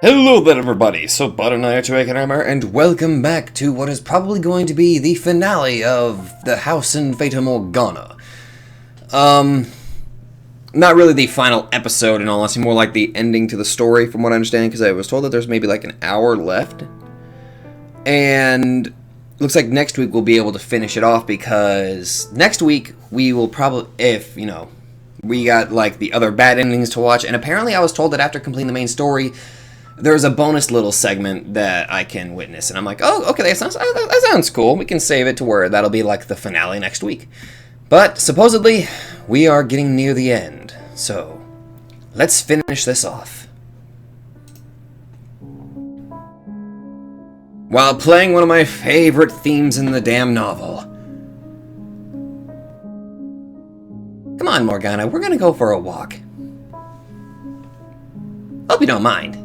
Hello there everybody, so Bud and I are Jamaican Armor, and welcome back to what is probably going to be the finale of the house in Fata Morgana. Not really the final episode in all honesty, more like the ending to the story from what I understand, because I was told that there's maybe like an hour left. And looks like next week we'll be able to finish it off, because next week we will probably, if, we got like the other bad endings to watch, and apparently I was told that after completing the main story, there's a bonus little segment that I can witness, and I'm like, oh, okay, that sounds cool. We can save it to where that'll be like the finale next week. But supposedly, we are getting near the end, so let's finish this off. While playing one of my favorite themes in the damn novel. Come on, Morgana, we're gonna go for a walk. Hope you don't mind.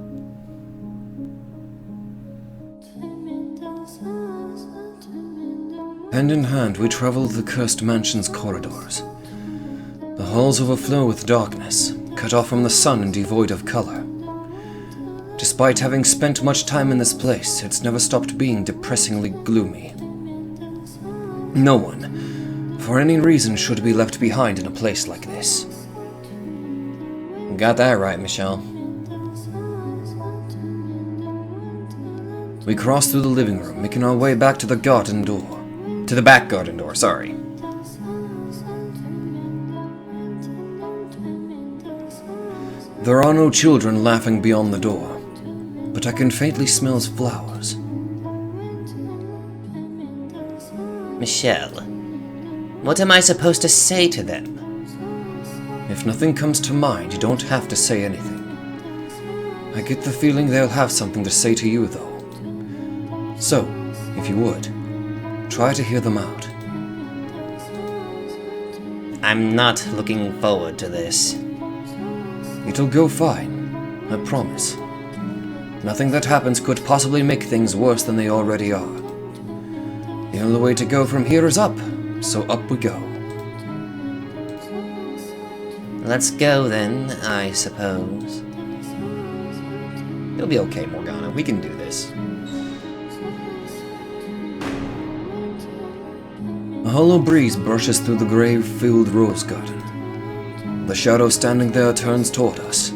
Hand in hand, we travel the cursed mansion's corridors. The halls overflow with darkness, cut off from the sun and devoid of color. Despite having spent much time in this place, it's never stopped being depressingly gloomy. No one, for any reason, should be left behind in a place like this. Got that right, Michelle. We cross through the living room, making our way back to the garden door. To the back garden door, sorry. There are no children laughing beyond the door, but I can faintly smell flowers. Michelle, what am I supposed to say to them? If nothing comes to mind, you don't have to say anything. I get the feeling they'll have something to say to you, though. So, if you would, try to hear them out. I'm not looking forward to this. It'll go fine, I promise. Nothing that happens could possibly make things worse than they already are. The only way to go from here is up, so up we go. Let's go then, I suppose. You'll be okay, Morgana. We can do this. A hollow breeze brushes through the grave-filled rose garden. The shadow standing there turns toward us.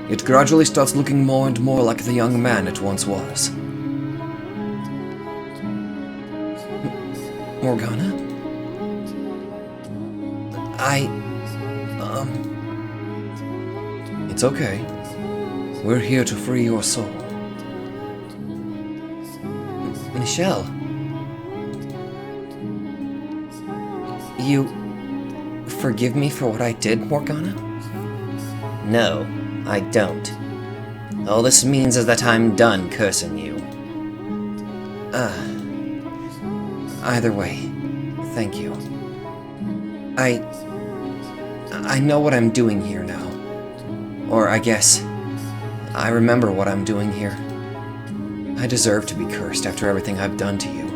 It gradually starts looking more and more like the young man it once was. Morgana? It's okay. We're here to free your soul. Michelle. You forgive me for what I did, Morgana? No, I don't. All this means is that I'm done cursing you. Either way, thank you. I know what I'm doing here now. Or I guess, I remember what I'm doing here. I deserve to be cursed after everything I've done to you.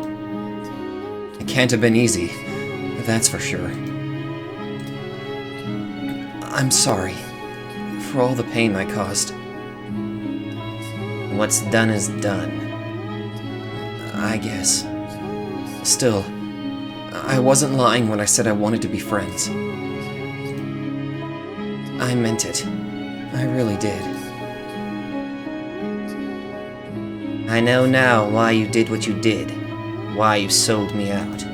It can't have been easy. That's for sure. I'm sorry for all the pain I caused. What's done is done. I guess. Still, I wasn't lying when I said I wanted to be friends. I meant it. I really did. I know now why you did what you did. Why you sold me out.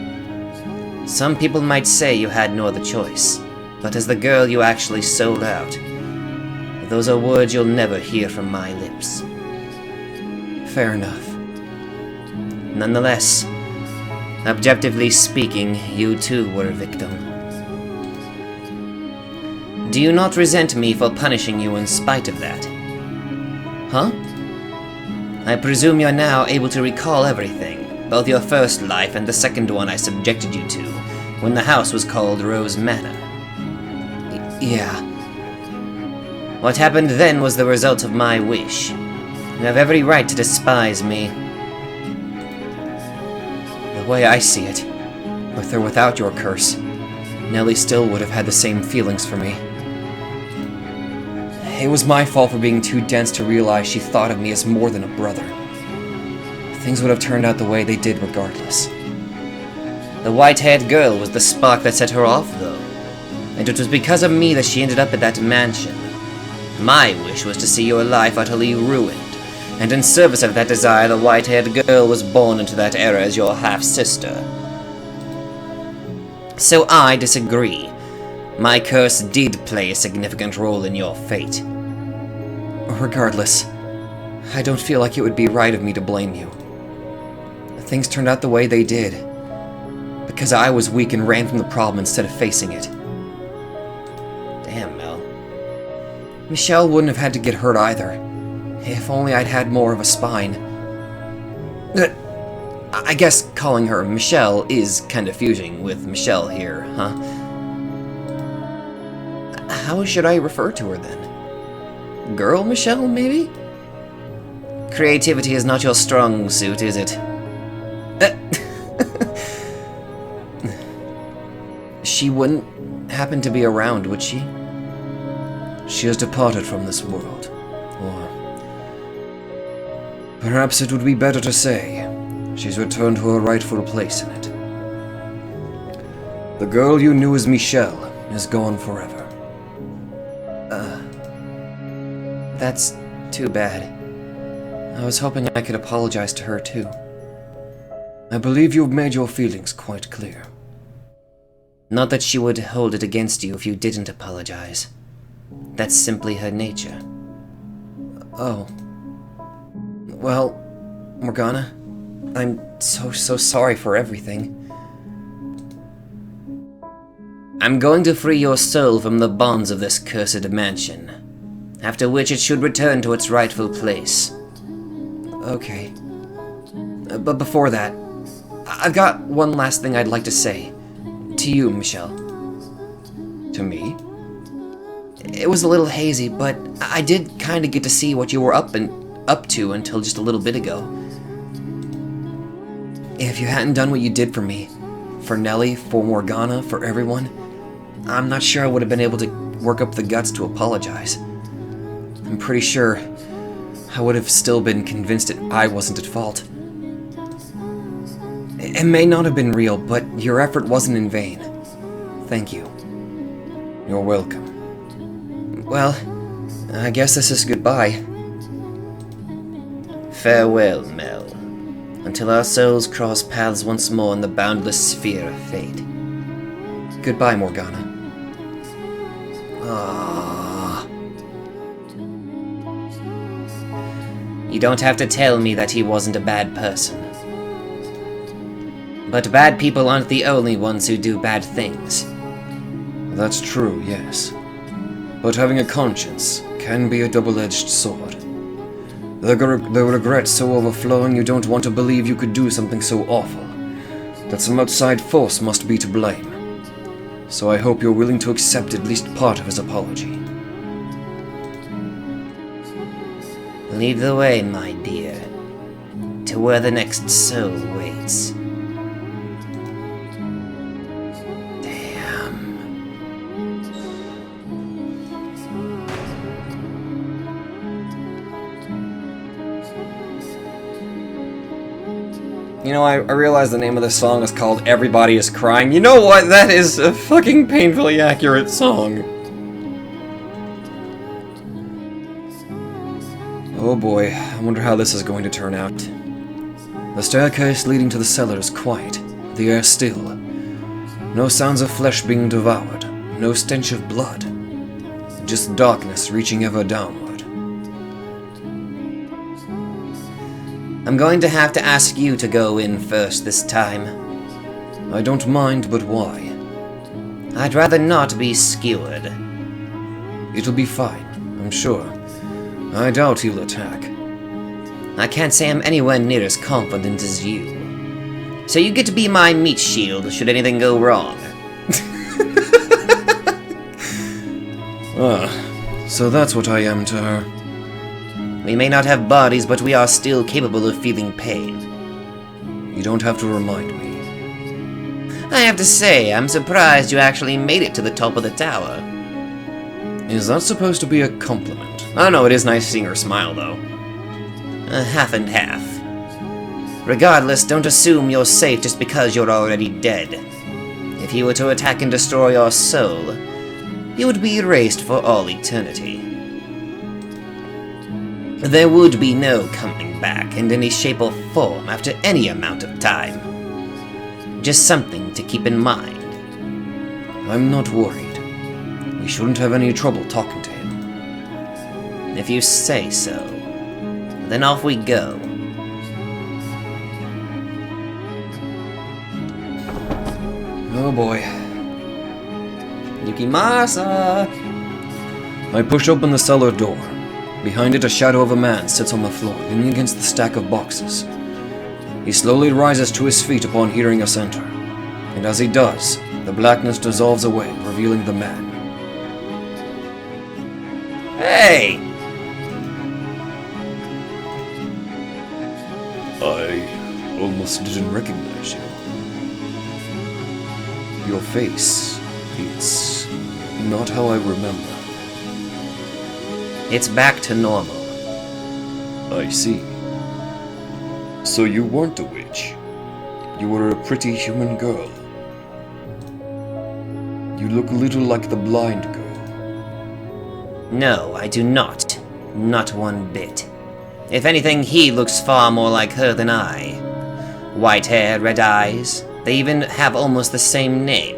Some people might say you had no other choice, but as the girl you actually sold out, those are words you'll never hear from my lips. Fair enough. Nonetheless, objectively speaking, you too were a victim. Do you not resent me for punishing you in spite of that? Huh? I presume you're now able to recall everything. Both your first life and the second one I subjected you to, when the house was called Rose Manor. Yeah. What happened then was the result of my wish. You have every right to despise me. The way I see it, with or without your curse, Nellie still would have had the same feelings for me. It was my fault for being too dense to realize she thought of me as more than a brother. Things would have turned out the way they did regardless. The white-haired girl was the spark that set her off, though. And it was because of me that she ended up at that mansion. My wish was to see your life utterly ruined, and in service of that desire, the white-haired girl was born into that era as your half-sister. So I disagree. My curse did play a significant role in your fate. Regardless, I don't feel like it would be right of me to blame you. Things turned out the way they did, because I was weak and ran from the problem instead of facing it. Damn, Mel. Michelle wouldn't have had to get hurt either. If only I'd had more of a spine. I guess calling her Michelle is kind of fusing with Michelle here, huh? How should I refer to her then? Girl Michelle, maybe? Creativity is not your strong suit, is it? She wouldn't happen to be around, would she? She has departed from this world. Or perhaps it would be better to say she's returned to her rightful place in it. The girl you knew as Michelle is gone forever. That's too bad. I was hoping I could apologize to her too. I believe you've made your feelings quite clear. Not that she would hold it against you if you didn't apologize. That's simply her nature. Oh. Well, Morgana, I'm so sorry for everything. I'm going to free your soul from the bonds of this cursed mansion, after which it should return to its rightful place. Okay. But before that, I've got one last thing I'd like to say. To you, Michelle. To me? It was a little hazy, but I did kind of get to see what you were up to until just a little bit ago. If you hadn't done what you did for me, for Nellie, for Morgana, for everyone, I'm not sure I would have been able to work up the guts to apologize. I'm pretty sure I would have still been convinced that I wasn't at fault. It may not have been real, but your effort wasn't in vain. Thank you. You're welcome. Well, I guess this is goodbye. Farewell, Mel, until our souls cross paths once more in the boundless sphere of fate. Goodbye, Morgana. You don't have to tell me that he wasn't a bad person. But bad people aren't the only ones who do bad things. That's true, yes. But having a conscience can be a double-edged sword. The regret so overflowing you don't want to believe you could do something so awful, that some outside force must be to blame. So I hope you're willing to accept at least part of his apology. Lead the way, my dear, to where the next soul waits. You know, I realize the name of this song is called Everybody Is Crying. You know what? That is a fucking painfully accurate song. Oh boy, I wonder how this is going to turn out. The staircase leading to the cellar is quiet, the air still. No sounds of flesh being devoured, no stench of blood. Just darkness reaching ever downward. I'm going to have to ask you to go in first this time. I don't mind, but why? I'd rather not be skewered. It'll be fine, I'm sure. I doubt he'll attack. I can't say I'm anywhere near as confident as you. So you get to be my meat shield should anything go wrong. So that's what I am to her. We may not have bodies, but we are still capable of feeling pain. You don't have to remind me. I have to say, I'm surprised you actually made it to the top of the tower. Is that supposed to be a compliment? I don't know, it is nice seeing her smile, though. Half and half. Regardless, don't assume you're safe just because you're already dead. If he were to attack and destroy your soul, you would be erased for all eternity. There would be no coming back in any shape or form after any amount of time. Just something to keep in mind. I'm not worried. We shouldn't have any trouble talking to him. If you say so, then off we go. Oh boy. Yukimasa! I push open the cellar door. Behind it, a shadow of a man sits on the floor, leaning against the stack of boxes. He slowly rises to his feet upon hearing us enter, and as he does, the blackness dissolves away, revealing the man. Hey! I almost didn't recognize you. Your face, it's not how I remember. It's back to normal. I see. So you weren't a witch. You were a pretty human girl. You look a little like the blind girl. No, I do not. Not one bit. If anything, he looks far more like her than I. White hair, red eyes. They even have almost the same name.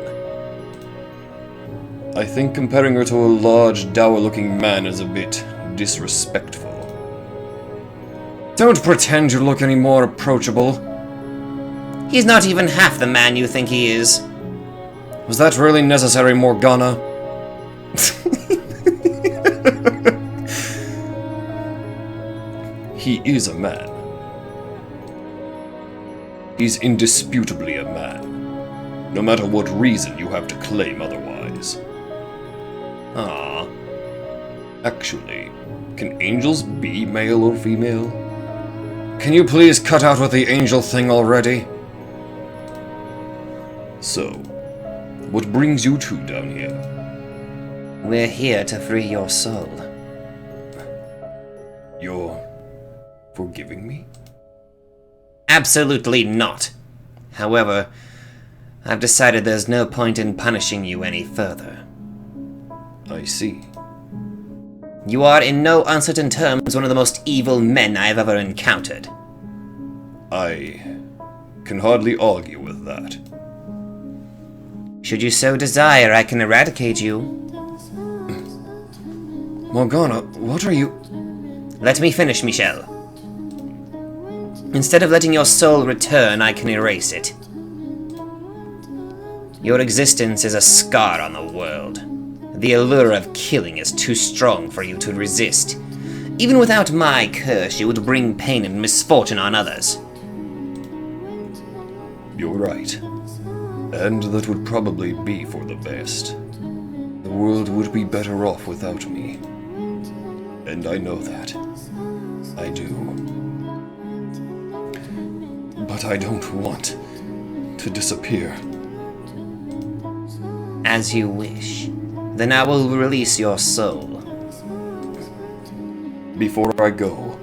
I think comparing her to a large, dour-looking man is a bit disrespectful. Don't pretend you look any more approachable. He's not even half the man you think he is. Was that really necessary, Morgana? He is a man. He's indisputably a man. No matter what reason you have to claim otherwise. Ah. Actually, can angels be male or female? Can you please cut out with the angel thing already? So, what brings you two down here? We're here to free your soul. You're forgiving me? Absolutely not. However, I've decided there's no point in punishing you any further. I see. You are in no uncertain terms one of the most evil men I have ever encountered. I can hardly argue with that. Should you so desire, I can eradicate you. Morgana, what are you... Let me finish, Michel. Instead of letting your soul return, I can erase it. Your existence is a scar on the world. The allure of killing is too strong for you to resist. Even without my curse, you would bring pain and misfortune on others. You're right. And that would probably be for the best. The world would be better off without me. And I know that. I do. But I don't want to disappear. As you wish. Then I will release your soul. Before I go,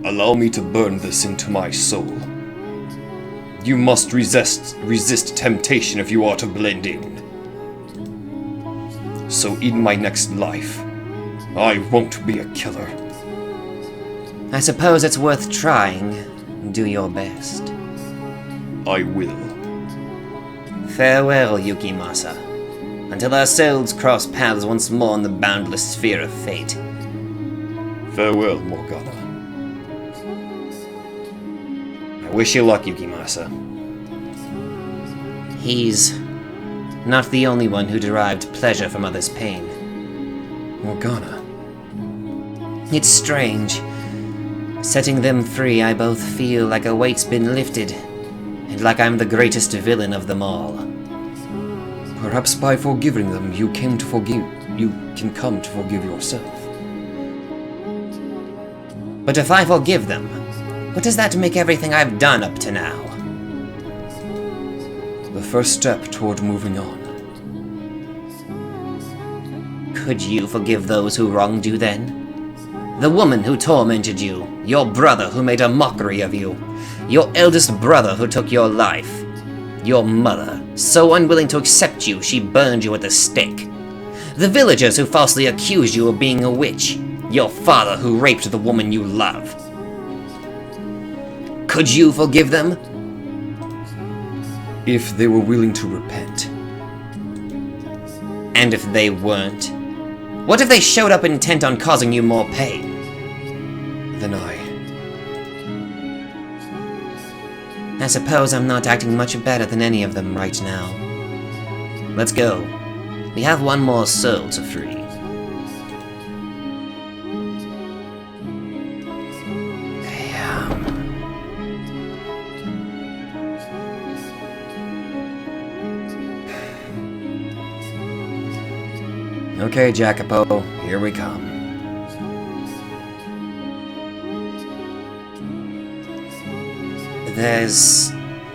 allow me to burn this into my soul. You must resist temptation if you are to blend in. So in my next life, I won't be a killer. I suppose it's worth trying. Do your best. I will. Farewell, Yukimasa. Until our souls cross paths once more in the boundless sphere of fate. Farewell, Morgana. I wish you luck, Yukimasa. He's not the only one who derived pleasure from others' pain. Morgana. It's strange. Setting them free, I both feel like a weight's been lifted, and like I'm the greatest villain of them all. Perhaps by forgiving them, you can come to forgive yourself. But if I forgive them, what does that make everything I've done up to now? The first step toward moving on. Could you forgive those who wronged you then? The woman who tormented you, your brother who made a mockery of you, your eldest brother who took your life, your mother, so unwilling to accept you she burned you at the stake, the villagers who falsely accused you of being a witch, your father who raped the woman you love. Could you forgive them? If they were willing to repent. And if they weren't? What if they showed up intent on causing you more pain? Then I suppose I'm not acting much better than any of them right now. Let's go. We have one more soul to free. Okay, Jacopo, here we come. There's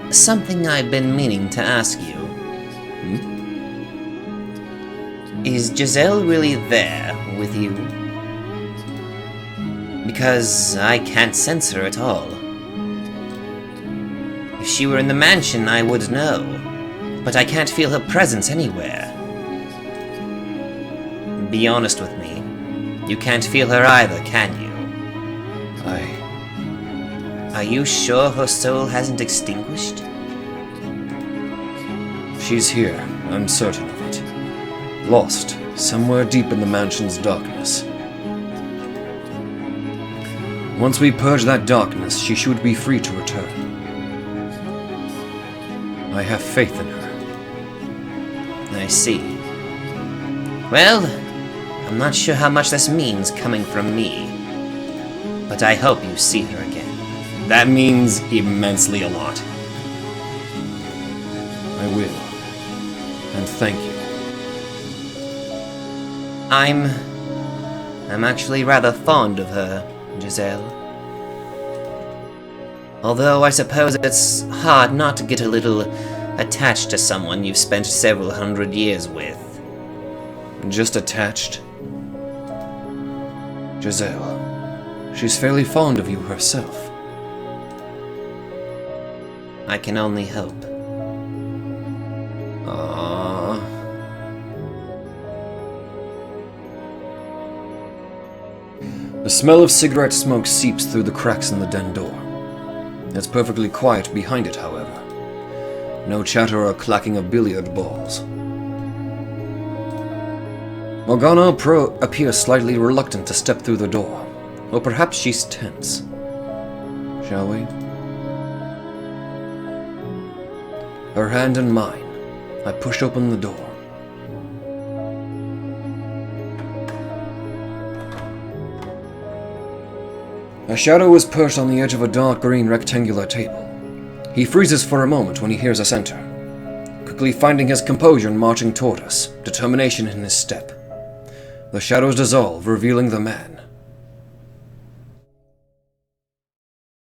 something I've been meaning to ask you. Is Giselle really there with you? Because I can't sense her at all. If she were in the mansion, I would know, but I can't feel her presence anywhere. Be honest with me. You can't feel her either, can you? Are you sure her soul hasn't extinguished? She's here, I'm certain of it. Lost, somewhere deep in the mansion's darkness. Once we purge that darkness, she should be free to return. I have faith in her. I see. Well, I'm not sure how much this means coming from me, but I hope you see her again. That means immensely a lot. I will. And thank you. I'm actually rather fond of her, Giselle. Although I suppose it's hard not to get a little attached to someone you've spent several hundred years with. Just attached? Giselle, she's fairly fond of you herself. I can only hope. The smell of cigarette smoke seeps through the cracks in the den door. It's perfectly quiet behind it, however. No chatter or clacking of billiard balls. Morgana appears slightly reluctant to step through the door, or perhaps she's tense. Shall we? Her hand in mine, I push open the door. A shadow is perched on the edge of a dark green rectangular table. He freezes for a moment when he hears us enter, quickly finding his composure and marching toward us, determination in his step. The shadows dissolve, revealing the man.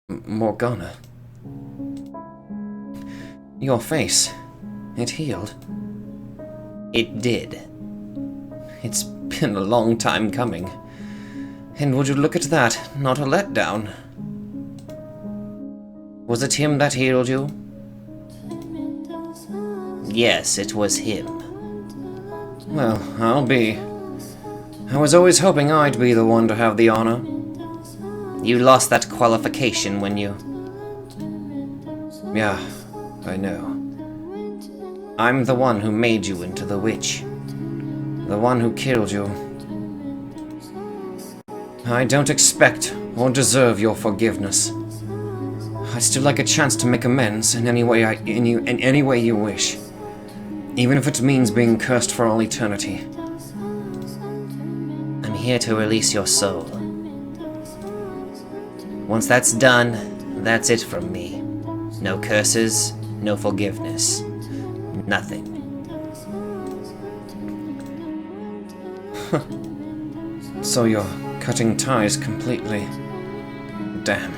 Morgana. Your face. It healed. It did. It's been a long time coming. And would you look at that, not a letdown. Was it him that healed you? Yes, it was him. Well, I'll be. I was always hoping I'd be the one to have the honor. You lost that qualification when you... Yeah, I know. I'm the one who made you into the witch. The one who killed you. I don't expect or deserve your forgiveness. I'd still like a chance to make amends in any way in any way you wish. Even if it means being cursed for all eternity. I'm here to release your soul. Once that's done, that's it from me. No curses, no forgiveness. Nothing. So you're cutting ties completely. Damn.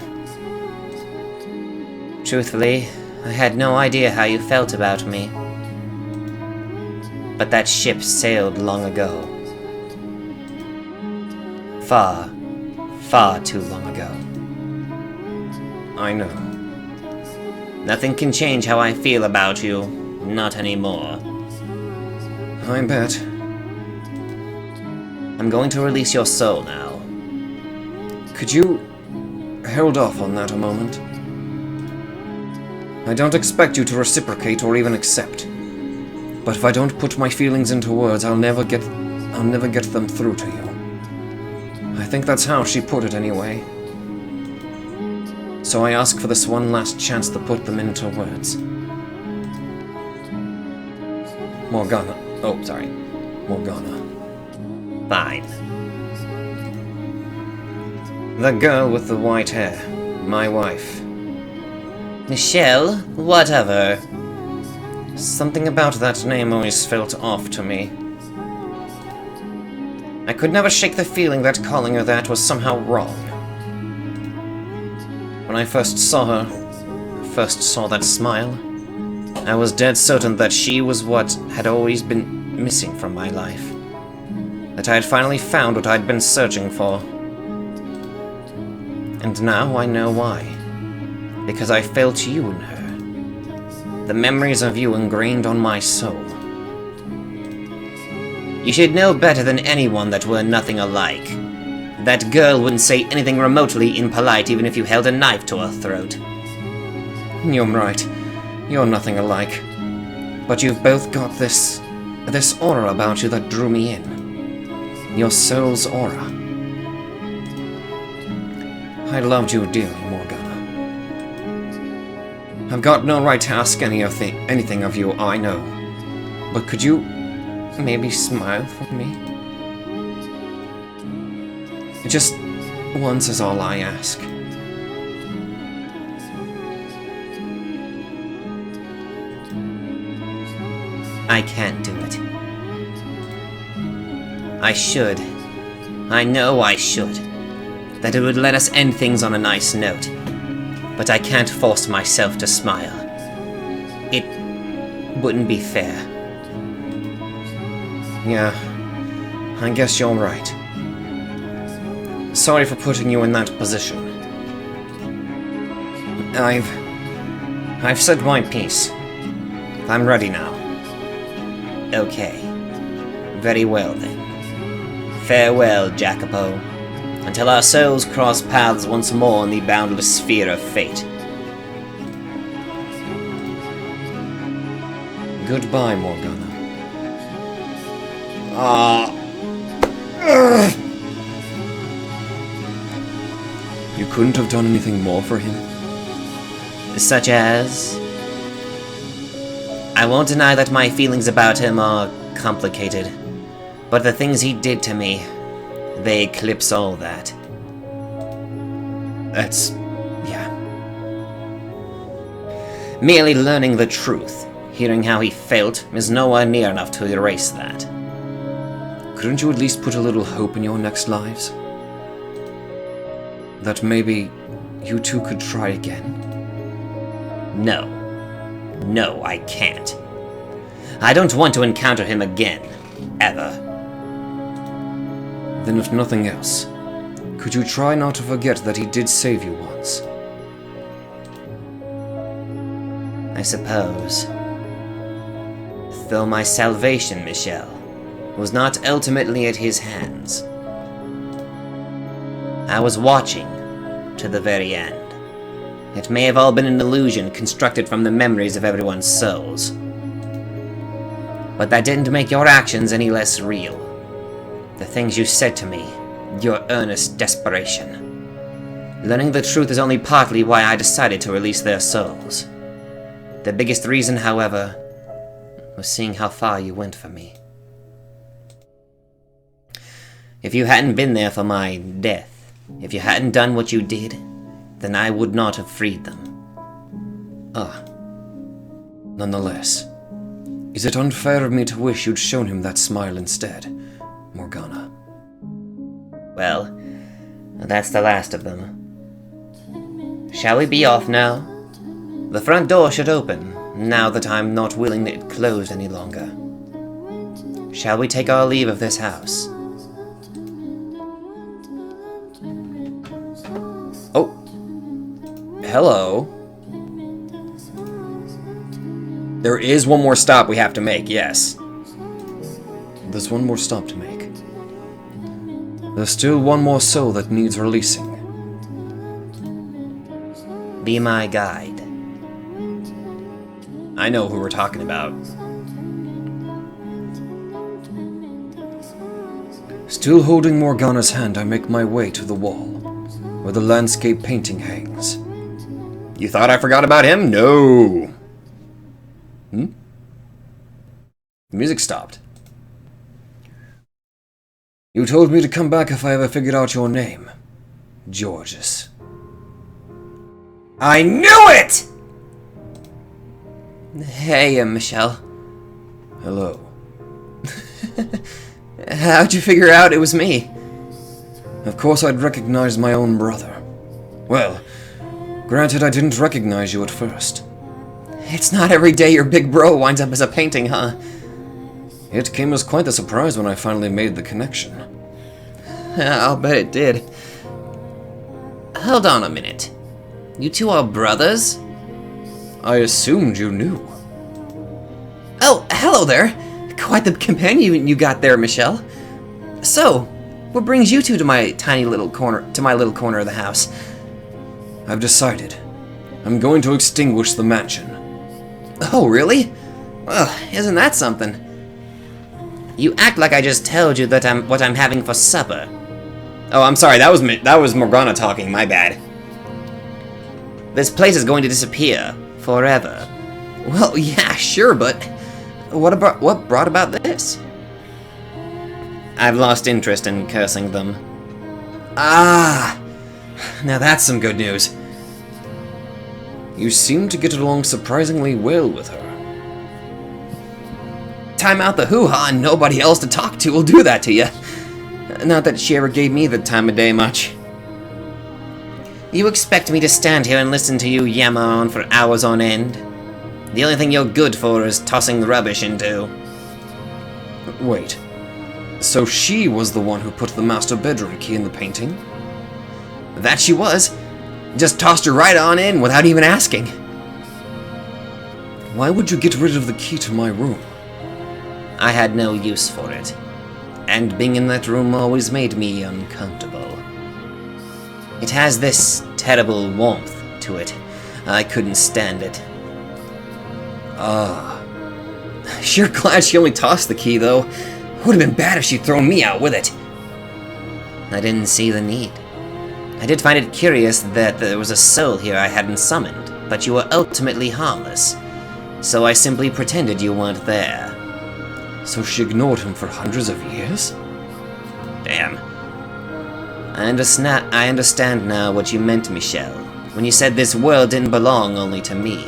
Truthfully, I had no idea how you felt about me. But that ship sailed long ago. Far, far too long ago. I know. Nothing can change how I feel about you. Not anymore. I bet. I'm going to release your soul now. Could you hold off on that a moment? I don't expect you to reciprocate or even accept. But if I don't put my feelings into words, I'll never get them through to you. I think that's how she put it anyway. So I ask for this one last chance to put them into words. Morgana. Oh, sorry. Morgana. Fine. The girl with the white hair. My wife. Michelle, whatever. Something about that name always felt off to me. I could never shake the feeling that calling her that was somehow wrong. When I first saw that smile, I was dead certain that she was what had always been missing from my life. That I had finally found what I'd been searching for. And now I know why. Because I felt you in her. The memories of you ingrained on my soul. You should know better than anyone that we're nothing alike. That girl wouldn't say anything remotely impolite even if you held a knife to her throat. You're right. You're nothing alike. But you've both got this aura about you that drew me in. Your soul's aura. I loved you dearly, Morgana. I've got no right to ask anything of you, I know. But could you maybe smile for me? Just once is all I ask. I can't do it. I should. I know I should. That it would let us end things on a nice note. But I can't force myself to smile. It wouldn't be fair. Yeah, I guess you're right. Sorry for putting you in that position. I've said my piece. I'm ready now. Okay. Very well then. Farewell, Jacopo. Until our souls cross paths once more in the boundless sphere of fate. Goodbye, Morgana. You couldn't have done anything more for him? Such as? I won't deny that my feelings about him are complicated, but the things he did to me, they eclipse all that. Yeah. Merely learning the truth, hearing how he felt, is nowhere near enough to erase that. Couldn't you at least put a little hope in your next lives? That maybe you two could try again? No. No, I can't. I don't want to encounter him again. Ever. Then if nothing else, could you try not to forget that he did save you once? I suppose. Though my salvation, Michelle, was not ultimately at his hands. I was watching to the very end. It may have all been an illusion constructed from the memories of everyone's souls. But that didn't make your actions any less real. The things you said to me, your earnest desperation. Learning the truth is only partly why I decided to release their souls. The biggest reason, however, was seeing how far you went for me. If you hadn't been there for my death, if you hadn't done what you did, then I would not have freed them. Nonetheless, is it unfair of me to wish you'd shown him that smile instead, Morgana? Well, that's the last of them. Shall we be off now? The front door should open, now that I'm not willing it closed any longer. Shall we take our leave of this house? Hello. There is one more stop we have to make, yes. There's one more stop to make. There's still one more soul that needs releasing. Be my guide. I know who we're talking about. Still holding Morgana's hand, I make my way to the wall, where the landscape painting hangs. You thought I forgot about him? No! The music stopped. You told me to come back if I ever figured out your name. Georges. I knew it! Hey, Michelle. Hello. How'd you figure out it was me? Of course I'd recognize my own brother. Well, granted I didn't recognize you at first. It's not every day your big bro winds up as a painting, huh? It came as quite a surprise when I finally made the connection. I'll bet it did. Hold on a minute. You two are brothers? I assumed you knew. Oh, hello there. Quite the companion you got there, Michelle. So, what brings you two to my little corner of the house? I've decided. I'm going to extinguish the mansion. Oh, really? Well, isn't that something? You act like I just told you that what I'm having for supper. Oh, I'm sorry. That was Morgana talking. My bad. This place is going to disappear forever. Well, yeah, sure, but what brought about this? I've lost interest in cursing them. Ah, now that's some good news. You seem to get along surprisingly well with her. Time out the hoo-ha and nobody else to talk to will do that to you. Not that she ever gave me the time of day much. You expect me to stand here and listen to you yammer on for hours on end? The only thing you're good for is tossing rubbish into. Wait. So she was the one who put the master bedroom key in the painting? That she was. Just tossed her right on in without even asking. Why would you get rid of the key to my room? I had no use for it. And being in that room always made me uncomfortable. It has this terrible warmth to it. I couldn't stand it. Sure glad she only tossed the key, though. Would have been bad if she'd thrown me out with it. I didn't see the need. I did find it curious that there was a soul here I hadn't summoned, but you were ultimately harmless. So I simply pretended you weren't there. So she ignored him for hundreds of years? Damn. I understand now what you meant, Michelle, when you said this world didn't belong only to me.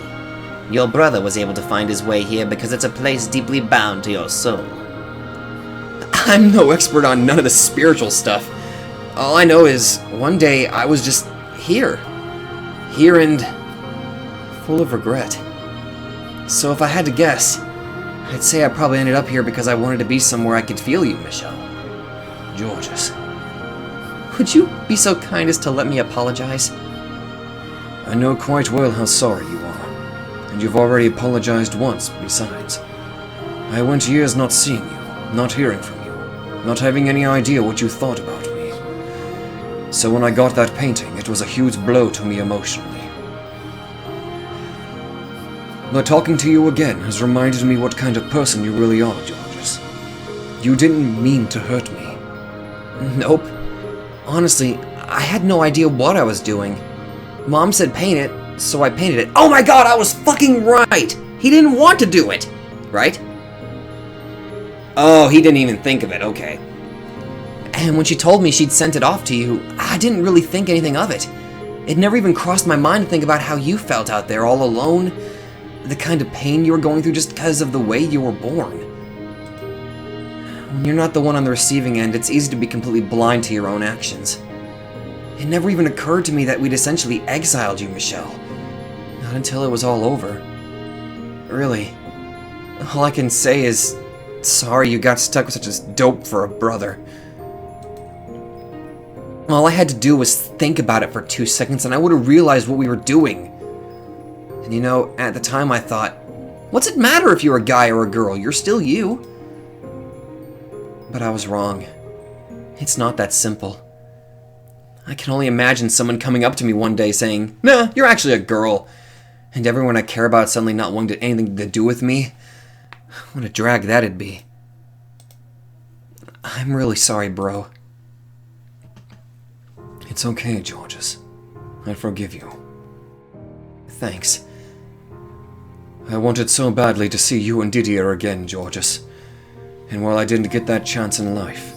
Your brother was able to find his way here because it's a place deeply bound to your soul. I'm no expert on none of the spiritual stuff. All I know is, one day I was just here. Here and full of regret. So if I had to guess, I'd say I probably ended up here because I wanted to be somewhere I could feel you, Michelle. Georges. Would you be so kind as to let me apologize? I know quite well how sorry you are, and you've already apologized once, besides. I went years not seeing you, not hearing from you, not having any idea what you thought about me. So when I got that painting, it was a huge blow to me emotionally. But talking to you again has reminded me what kind of person you really are, Georges. You didn't mean to hurt me. Nope. Honestly, I had no idea what I was doing. Mom said paint it, so I painted it. Oh my god, I was fucking right! He didn't want to do it! Right? Oh, he didn't even think of it, okay. And when she told me she'd sent it off to you, I didn't really think anything of it. It never even crossed my mind to think about how you felt out there all alone. The kind of pain you were going through just because of the way you were born. When you're not the one on the receiving end, it's easy to be completely blind to your own actions. It never even occurred to me that we'd essentially exiled you, Michelle. Not until it was all over. Really, all I can say is, sorry you got stuck with such a dope for a brother. All I had to do was think about it for 2 seconds and I would have realized what we were doing. And you know, at the time I thought, what's it matter if you're a guy or a girl? You're still you. But I was wrong. It's not that simple. I can only imagine someone coming up to me one day saying, "Nah, you're actually a girl," and everyone I care about suddenly not wanting anything to do with me. What a drag that'd be. I'm really sorry, bro. It's okay, Georges. I forgive you. Thanks. I wanted so badly to see you and Didier again, Georges. And while I didn't get that chance in life,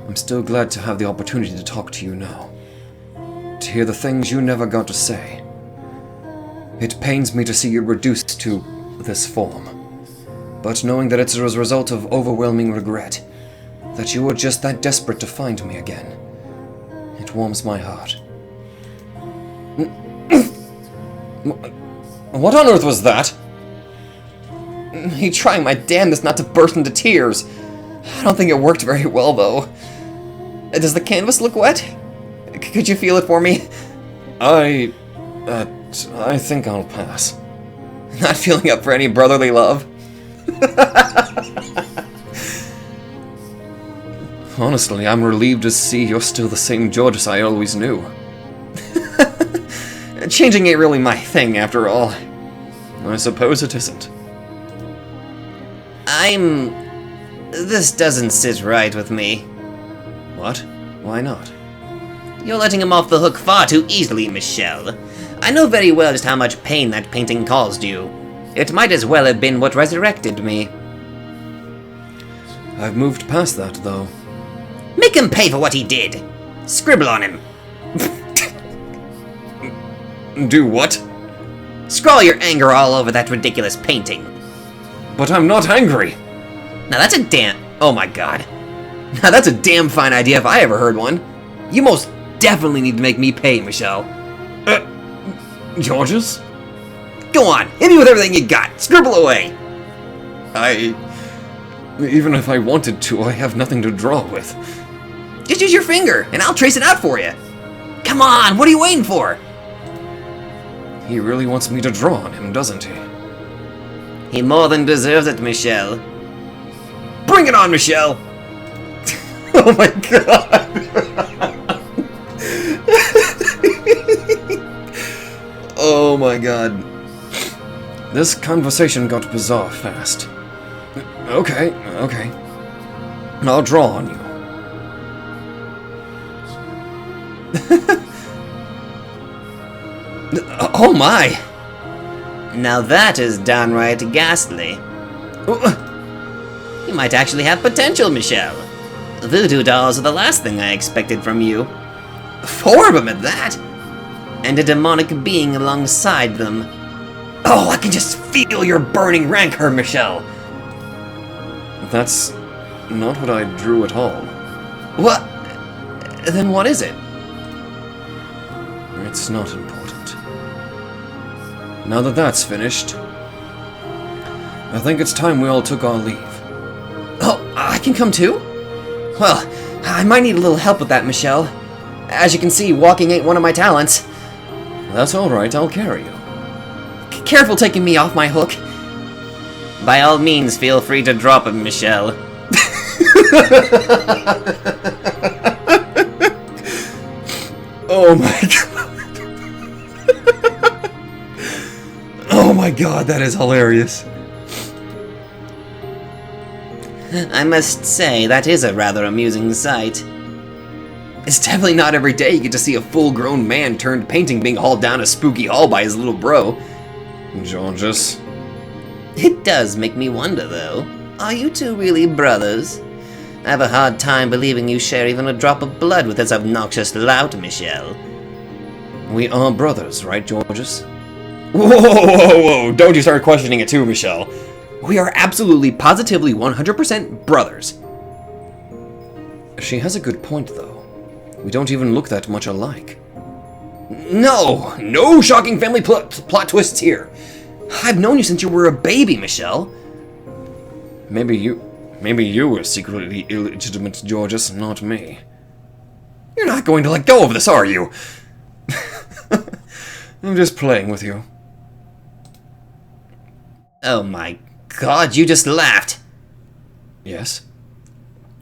I'm still glad to have the opportunity to talk to you now. To hear the things you never got to say. It pains me to see you reduced to this form. But knowing that it's as a result of overwhelming regret, that you were just that desperate to find me again, it warms my heart. What on earth was that? Me trying my damnedest not to burst into tears. I don't think it worked very well, though. Does the canvas look wet? Could you feel it for me? I think I'll pass. Not feeling up for any brotherly love? Honestly, I'm relieved to see you're still the same Georges I always knew. Changing ain't really my thing, after all. I suppose it isn't. This doesn't sit right with me. What? Why not? You're letting him off the hook far too easily, Michelle. I know very well just how much pain that painting caused you. It might as well have been what resurrected me. I've moved past that, though. Make him pay for what he did. Scribble on him. Do what? Scrawl your anger all over that ridiculous painting. But I'm not angry. Now that's a damn... Oh my god. Now that's a damn fine idea if I ever heard one. You most definitely need to make me pay, Michelle. Georges? Go on, hit me with everything you got. Scribble away. Even if I wanted to, I have nothing to draw with. Just use your finger, and I'll trace it out for you. Come on, what are you waiting for? He really wants me to draw on him, doesn't he? He more than deserves it, Michelle. Bring it on, Michelle! Oh my god! Oh my god. This conversation got bizarre fast. Okay. I'll draw on you. Oh my! Now that is downright ghastly. You might actually have potential, Michelle. Voodoo dolls are the last thing I expected from you. 4 of them at that! And a demonic being alongside them. Oh, I can just feel your burning rancor, Michelle! That's not what I drew at all. What? Then what is it? It's not important. Now that that's finished, I think it's time we all took our leave. Oh, I can come too? Well, I might need a little help with that, Michelle. As you can see, walking ain't one of my talents. That's alright, I'll carry you. Careful taking me off my hook. By all means, feel free to drop him, Michelle. Oh my god. Oh my god, that is hilarious. I must say, that is a rather amusing sight. It's definitely not every day you get to see a full-grown man turned painting being hauled down a spooky hall by his little bro. Georges. It does make me wonder, though. Are you two really brothers? I have a hard time believing you share even a drop of blood with this obnoxious lout, Michelle. We are brothers, right, Georges? Whoa! Don't you start questioning it too, Michelle. We are absolutely, positively, 100% brothers. She has a good point, though. We don't even look that much alike. No shocking family plot twists here. I've known you since you were a baby, Michelle. Maybe you were secretly illegitimate, Georges, not me. You're not going to let go of this, are you? I'm just playing with you. Oh my god, you just laughed. Yes?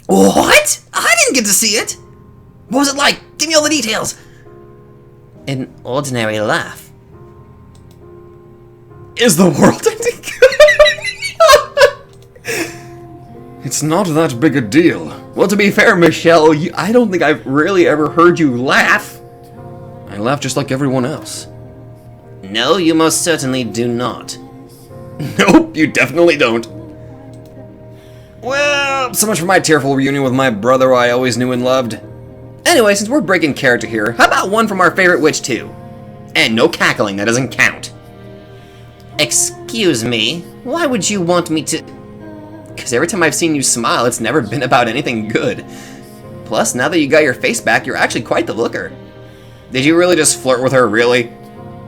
What? I didn't get to see it! What was it like? Give me all the details! An ordinary laugh. Is the world ending? It's not that big a deal. Well, to be fair, Michelle, I don't think I've really ever heard you laugh. I laugh just like everyone else. No, you most certainly do not. Nope, you definitely don't. Well, so much for my tearful reunion with my brother I always knew and loved. Anyway, since we're breaking character here, how about one from our favorite witch too? And no cackling, that doesn't count. Excuse me, why would you want me to... Because every time I've seen you smile, it's never been about anything good. Plus, now that you got your face back, you're actually quite the looker. Did you really just flirt with her, really?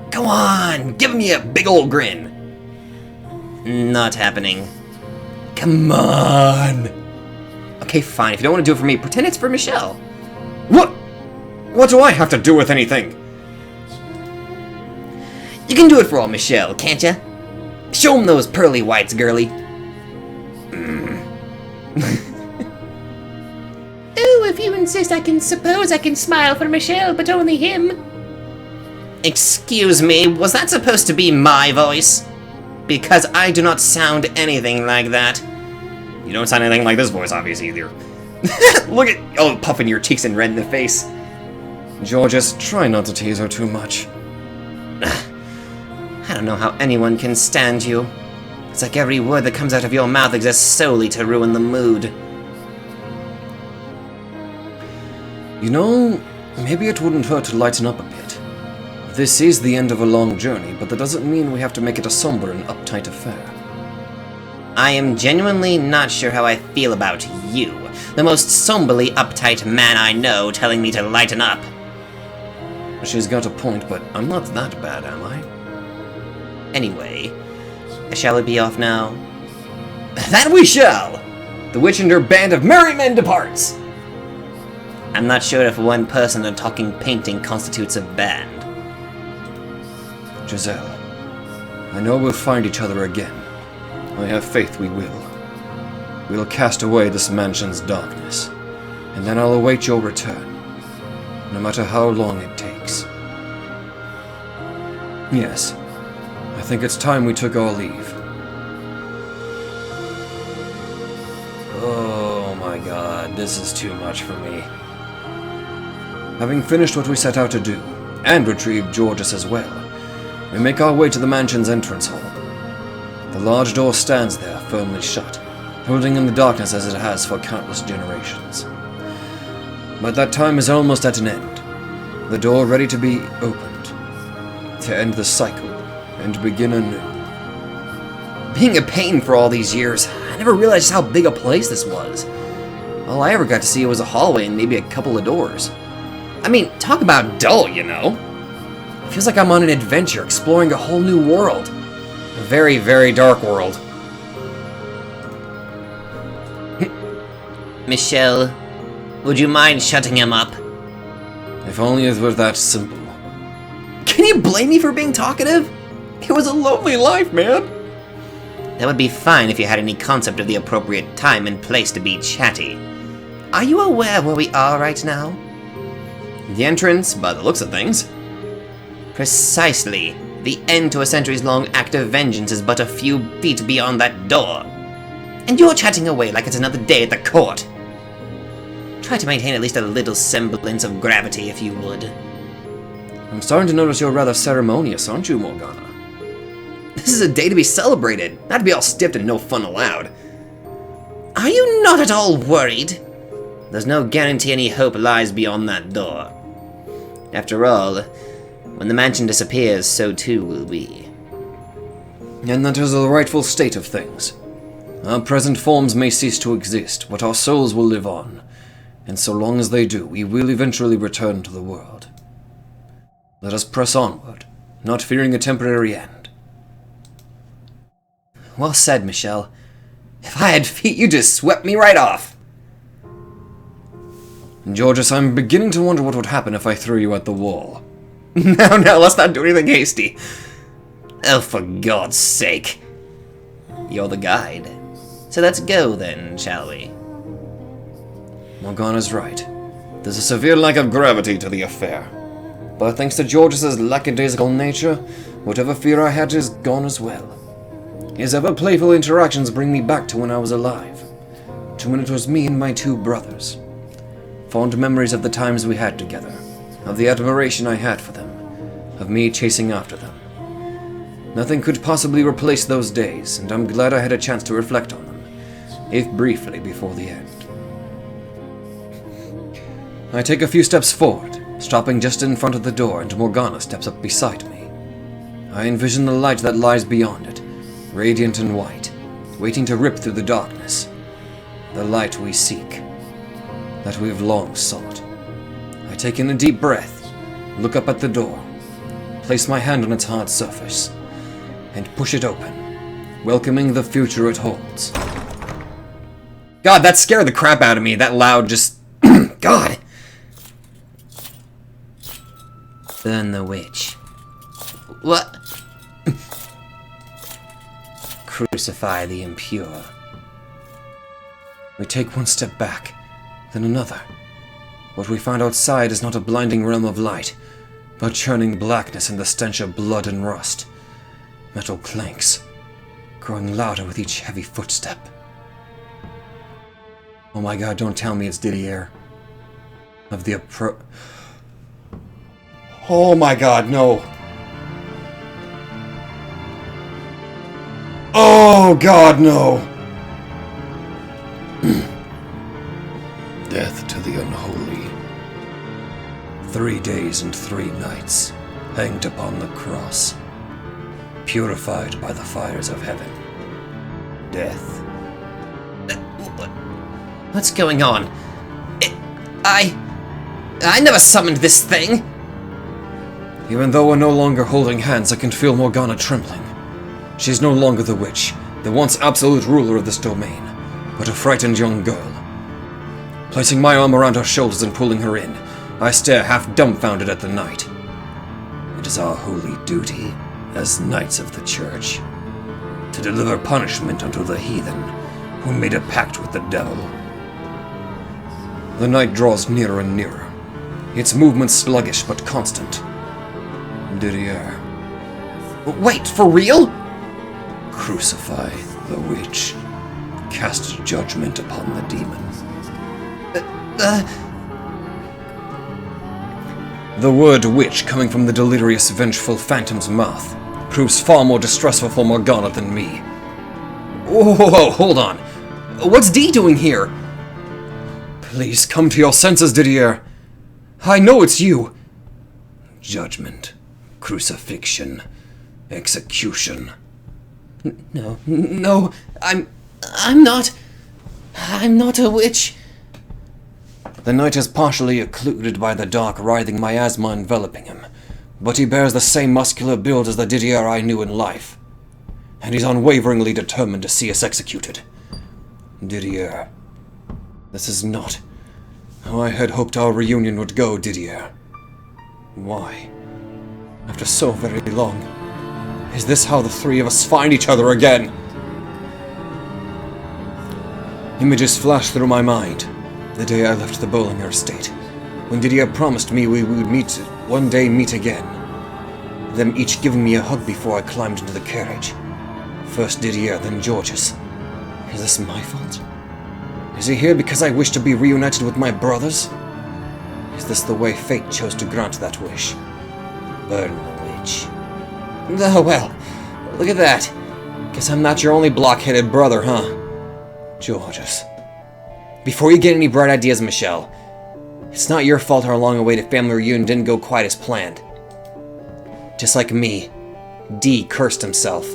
Go on, give me a big old grin. Not happening. Come on. Okay, fine, if you don't want to do it for me, pretend it's for Michelle. What? What do I have to do with anything? You can do it for all Michelle, can't ya? Show him those pearly whites, girly. Oh, if you insist, suppose I can smile for Michelle, but only him. Excuse me, was that supposed to be my voice? Because I do not sound anything like that. You don't sound anything like this voice, obviously, either. Look at... Oh, puffing your cheeks and red in the face. Georges, try not to tease her too much. I don't know how anyone can stand you. It's like every word that comes out of your mouth exists solely to ruin the mood. You know, maybe it wouldn't hurt to lighten up a bit. This is the end of a long journey, but that doesn't mean we have to make it a somber and uptight affair. I am genuinely not sure how I feel about you, the most somberly uptight man I know, telling me to lighten up. She's got a point, but I'm not that bad, am I? Anyway, shall we be off now? That we shall! The witch and her band of merry men departs! I'm not sure if one person and a talking painting constitutes a band. Giselle, I know we'll find each other again. I have faith we will. We'll cast away this mansion's darkness, and then I'll await your return, no matter how long it takes. Yes, I think it's time we took our leave. Oh my god, this is too much for me. Having finished what we set out to do, and retrieved Georges as well, we make our way to the mansion's entrance hall. The large door stands there, firmly shut, holding in the darkness as it has for countless generations. But that time is almost at an end, the door ready to be opened, to end the cycle, and begin anew. Being a pain for all these years, I never realized how big a place this was. All I ever got to see was a hallway and maybe a couple of doors. I mean, talk about dull, you know? It feels like I'm on an adventure, exploring a whole new world. A very, very dark world. Michelle, would you mind shutting him up? If only it were that simple. Can you blame me for being talkative? It was a lonely life, man. That would be fine if you had any concept of the appropriate time and place to be chatty. Are you aware where we are right now? The entrance, by the looks of things. Precisely. The end to a centuries-long act of vengeance is but a few feet beyond that door. And you're chatting away like it's another day at the court. Try to maintain at least a little semblance of gravity, if you would. I'm starting to notice you're rather ceremonious, aren't you, Morgana? This is a day to be celebrated, not to be all stiffed and no fun allowed. Are you not at all worried? There's no guarantee any hope lies beyond that door. After all, when the mansion disappears, so too will we. And that is the rightful state of things. Our present forms may cease to exist, but our souls will live on. And so long as they do, we will eventually return to the world. Let us press onward, not fearing a temporary end. Well said, Michelle. If I had feet, you just swept me right off. Georges, I'm beginning to wonder what would happen if I threw you at the wall. No, let's not do anything hasty. Oh, for God's sake. You're the guide. So let's go then, shall we? Morgana's right. There's a severe lack of gravity to the affair. But thanks to Georges' lackadaisical nature, whatever fear I had is gone as well. His ever-playful interactions bring me back to when I was alive. To when it was me and my two brothers. Fond memories of the times we had together. Of the admiration I had for them. Of me chasing after them. Nothing could possibly replace those days, and I'm glad I had a chance to reflect on them, if briefly before the end. I take a few steps forward, stopping just in front of the door, and Morgana steps up beside me. I envision the light that lies beyond it, radiant and white, waiting to rip through the darkness. The light we seek, that we've long sought. I take in a deep breath, look up at the door, place my hand on its hard surface, and push it open, welcoming the future it holds. God, that scared the crap out of me, that loud just... God! Burn the witch. What? Crucify the impure. We take one step back, then another. What we find outside is not a blinding realm of light, but churning blackness and the stench of blood and rust. Metal clanks, growing louder with each heavy footstep. Oh my God, don't tell me it's Didier. Of the Oh my God, no. Oh God, no. Death to the unholy. 3 days and 3 nights, hanged upon the cross. Purified by the fires of heaven. Death. What's going on? I never summoned this thing! Even though we're no longer holding hands, I can feel Morgana trembling. She's no longer the witch, the once absolute ruler of this domain, but a frightened young girl. Placing my arm around her shoulders and pulling her in, I stare half dumbfounded at the night. It is our holy duty, as knights of the church, to deliver punishment unto the heathen who made a pact with the devil. The night draws nearer and nearer, its movements sluggish but constant. Didier. Wait, for real? Crucify the witch. Cast judgment upon the demon. The word witch, coming from the delirious, vengeful phantom's mouth, proves far more distressful for Morgana than me. Whoa, hold on. What's Dee doing here? Please come to your senses, Didier. I know it's you. Judgment, crucifixion, execution. No, I'm not a witch. The knight is partially occluded by the dark, writhing miasma enveloping him, but he bears the same muscular build as the Didier I knew in life, and he's unwaveringly determined to see us executed. Didier, this is not how I had hoped our reunion would go, Didier. Why, after so very long, is this how the three of us find each other again? Images flash through my mind. The day I left the Bollinger estate, when Didier promised me we would one day meet again. Them each giving me a hug before I climbed into the carriage. First Didier, then Georges. Is this my fault? Is he here because I wish to be reunited with my brothers? Is this the way fate chose to grant that wish? Burn the witch. Oh well, look at that. Guess I'm not your only block-headed brother, huh? Georges. Before you get any bright ideas, Michelle, it's not your fault our long-awaited family reunion didn't go quite as planned. Just like me, Dee cursed himself.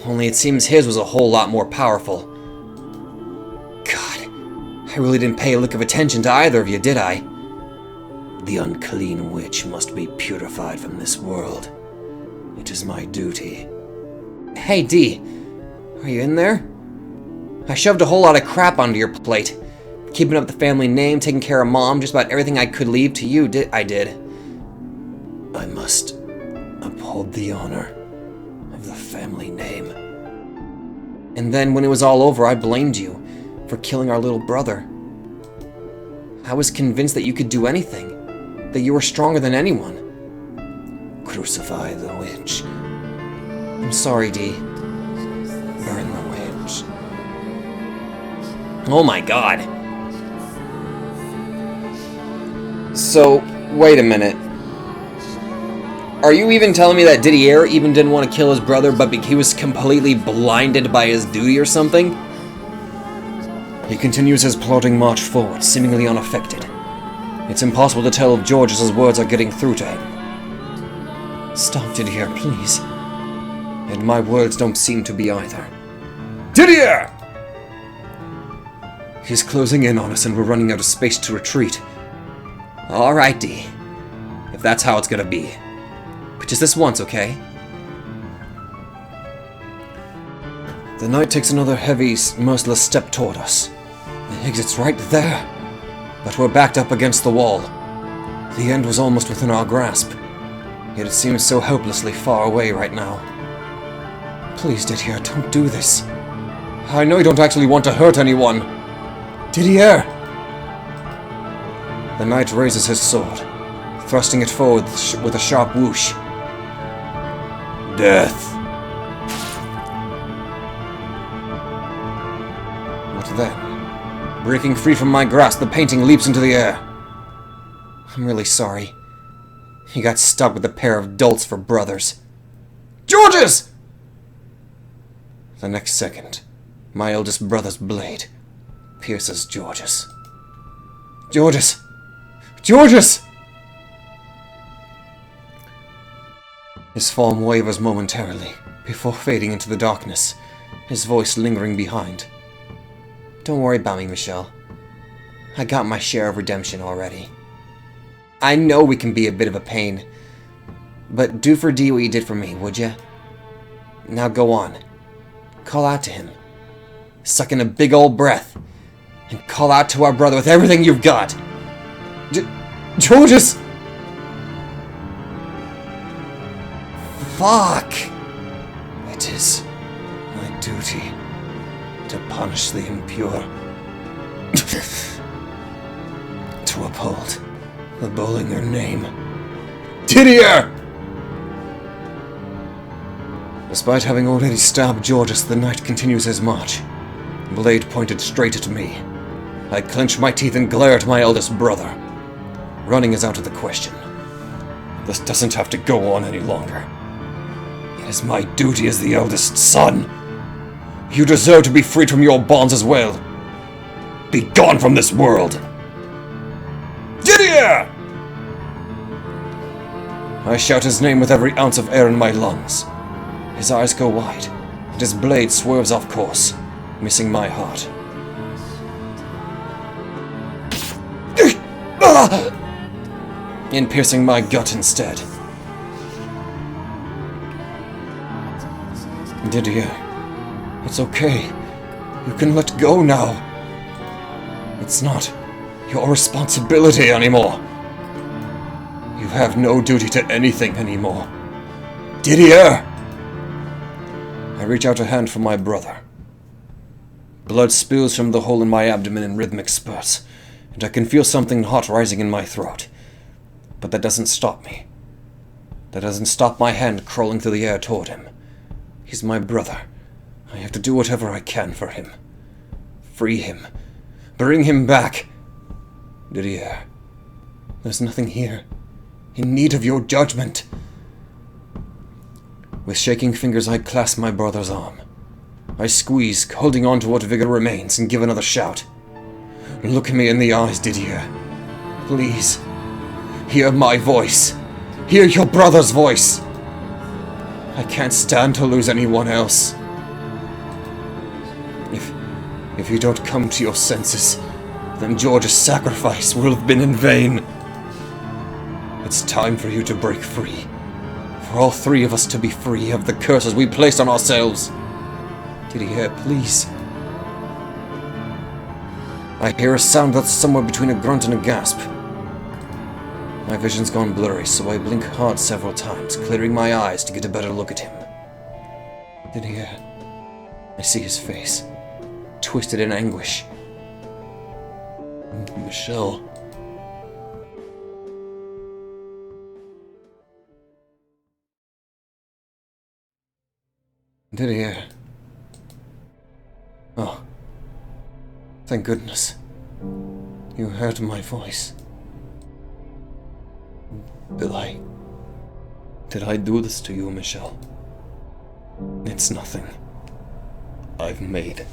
Only it seems his was a whole lot more powerful. God, I really didn't pay a lick of attention to either of you, did I? The unclean witch must be purified from this world. It is my duty. Hey, Dee, are you in there? I shoved a whole lot of crap onto your plate. Keeping up the family name, taking care of Mom, just about everything I could leave to you, I did. I must uphold the honor of the family name. And then when it was all over, I blamed you for killing our little brother. I was convinced that you could do anything, that you were stronger than anyone. Crucify the witch. I'm sorry, Dee. Burn the witch. Oh my god. So, wait a minute. Are you even telling me that Didier even didn't want to kill his brother, but he was completely blinded by his duty or something? He continues his plodding march forward, seemingly unaffected. It's impossible to tell if George's words are getting through to him. Stop, Didier, please. And my words don't seem to be either. Didier! He's closing in on us and we're running out of space to retreat. Alright, Dee. If that's how it's gonna be. But just this once, okay? The knight takes another heavy, merciless step toward us. The exit's right there. But we're backed up against the wall. The end was almost within our grasp. Yet it seems so helplessly far away right now. Please, Didier, don't do this. I know you don't actually want to hurt anyone. Didier! The knight raises his sword, thrusting it forward with a sharp whoosh. Death. But then, breaking free from my grasp, the painting leaps into the air. I'm really sorry. He got stuck with a pair of dolts for brothers. Georges! The next second, my eldest brother's blade pierces Georges. Georges! Georges! His form wavers momentarily, before fading into the darkness, his voice lingering behind. Don't worry about me, Michelle. I got my share of redemption already. I know we can be a bit of a pain, but do for Dee what you did for me, would ya? Now go on. Call out to him. Suck in a big old breath, and call out to our brother with everything you've got. Georges! Fuck! It is my duty to punish the impure. To uphold the Bollinger name. Didier! Despite having already stabbed Georges, the knight continues his march, blade pointed straight at me. I clench my teeth and glare at my eldest brother. Running is out of the question. This doesn't have to go on any longer. It is my duty as the eldest son. You deserve to be freed from your bonds as well. Be gone from this world! Didier! I shout his name with every ounce of air in my lungs. His eyes go wide, and his blade swerves off course, missing my heart. In piercing my gut instead. Didier, it's okay. You can let go now. It's not your responsibility anymore. You have no duty to anything anymore. Didier! I reach out a hand for my brother. Blood spills from the hole in my abdomen in rhythmic spurts, and I can feel something hot rising in my throat. But that doesn't stop me. That doesn't stop my hand crawling through the air toward him. He's my brother. I have to do whatever I can for him. Free him. Bring him back. Didier, there's nothing here in need of your judgment. With shaking fingers, I clasp my brother's arm. I squeeze, holding on to what vigor remains, and give another shout. Look me in the eyes, Didier. Please. Hear my voice. Hear your brother's voice. I can't stand to lose anyone else. If you don't come to your senses, then George's sacrifice will have been in vain. It's time for you to break free. For all three of us to be free of the curses we placed on ourselves. Didier, please. I hear a sound that's somewhere between a grunt and a gasp. My vision's gone blurry, so I blink hard several times, clearing my eyes to get a better look at him. Didier. I see his face, twisted in anguish. Michelle. Didier. Oh. Thank goodness. You heard my voice. Did I do this to you, Michelle? It's nothing. I've made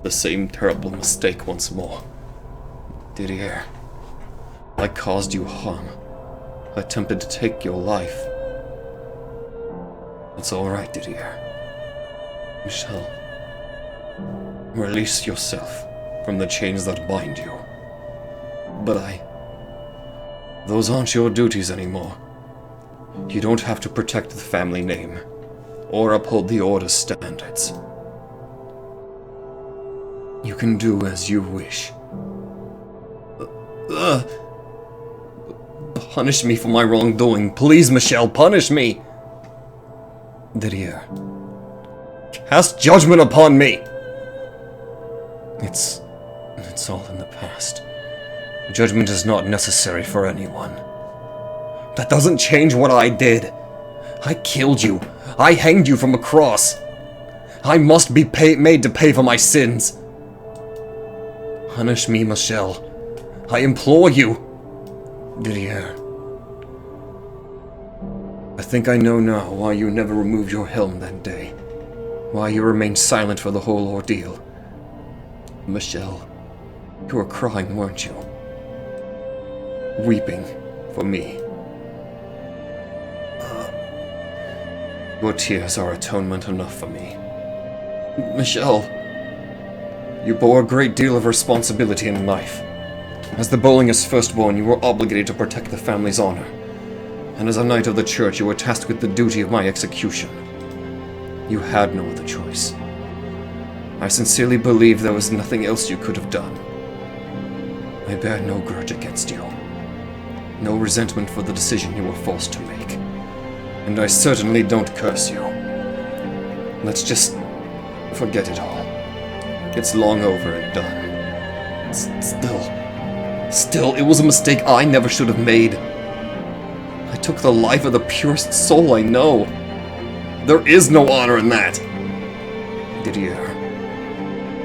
the same terrible mistake once more. Didier, I caused you harm. I attempted to take your life. It's all right, Didier. Michelle, release yourself from the chains that bind you. But those aren't your duties anymore. You don't have to protect the family name, or uphold the Order's standards. You can do as you wish. Punish me for my wrongdoing. Please, Michelle, punish me! Didier, cast judgment upon me! It's all in the past. Judgment is not necessary for anyone. That doesn't change what I did. I killed you. I hanged you from a cross. I must be made to pay for my sins. Punish me, Michelle. I implore you. Didier. I think I know now why you never removed your helm that day. Why you remained silent for the whole ordeal. Michelle, you were crying, weren't you? Weeping for me. Your tears are atonement enough for me. Michelle, you bore a great deal of responsibility in life. As the Bowlinger's firstborn, you were obligated to protect the family's honor. And as a knight of the church, you were tasked with the duty of my execution. You had no other choice. I sincerely believe there was nothing else you could have done. I bear no grudge against you. No resentment for the decision you were forced to make. And I certainly don't curse you. Let's just forget it all. It's long over and done. Still, it was a mistake I never should have made. I took the life of the purest soul I know. There is no honor in that. Didier,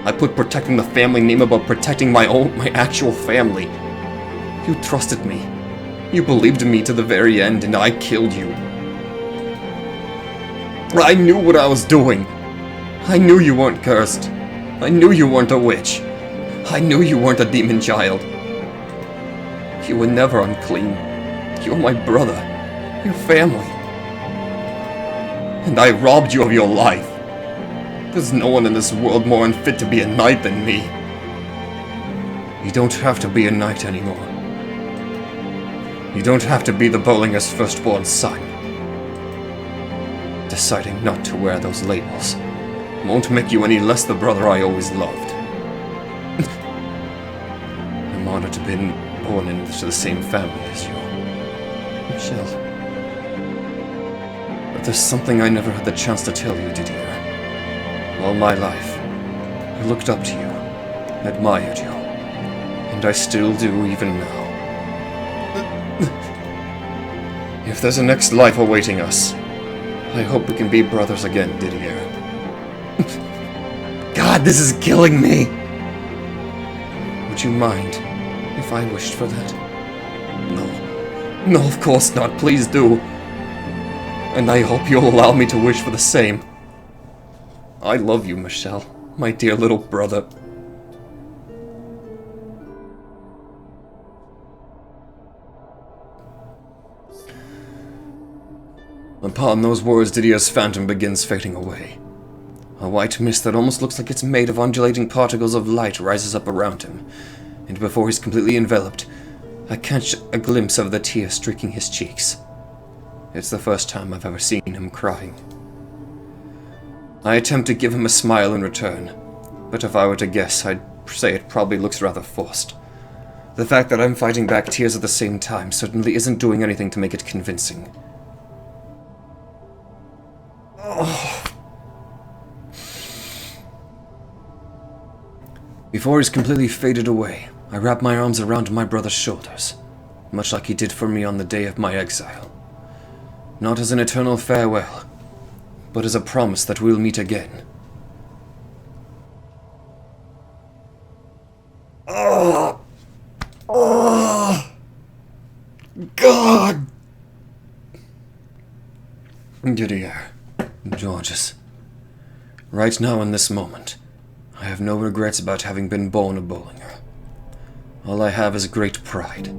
I put protecting the family name above protecting my actual family. You trusted me. You believed in me to the very end, and I killed you. I knew what I was doing. I knew you weren't cursed. I knew you weren't a witch. I knew you weren't a demon child. You were never unclean. You were my brother. Your family. And I robbed you of your life. There's no one in this world more unfit to be a knight than me. You don't have to be a knight anymore. You don't have to be the Bowlinger's firstborn son. Deciding not to wear those labels won't make you any less the brother I always loved. I'm honored to have been born into the same family as you, Michelle. But there's something I never had the chance to tell you, Didier. All my life, I looked up to you, admired you, and I still do even now. If there's a next life awaiting us, I hope we can be brothers again, Didier. God, this is killing me! Would you mind if I wished for that? No, of course not, please do. And I hope you'll allow me to wish for the same. I love you, Michelle, my dear little brother. Upon those words, Didier's phantom begins fading away. A white mist that almost looks like it's made of undulating particles of light rises up around him, and before he's completely enveloped, I catch a glimpse of the tear streaking his cheeks. It's the first time I've ever seen him crying. I attempt to give him a smile in return, but if I were to guess, I'd say it probably looks rather forced. The fact that I'm fighting back tears at the same time certainly isn't doing anything to make it convincing. Oh. Before he's completely faded away, I wrap my arms around my brother's shoulders, much like he did for me on the day of my exile. Not as an eternal farewell, but as a promise that we'll meet again. Oh! Oh! God! Didier, Georges, right now in this moment, I have no regrets about having been born a Bollinger. All I have is great pride.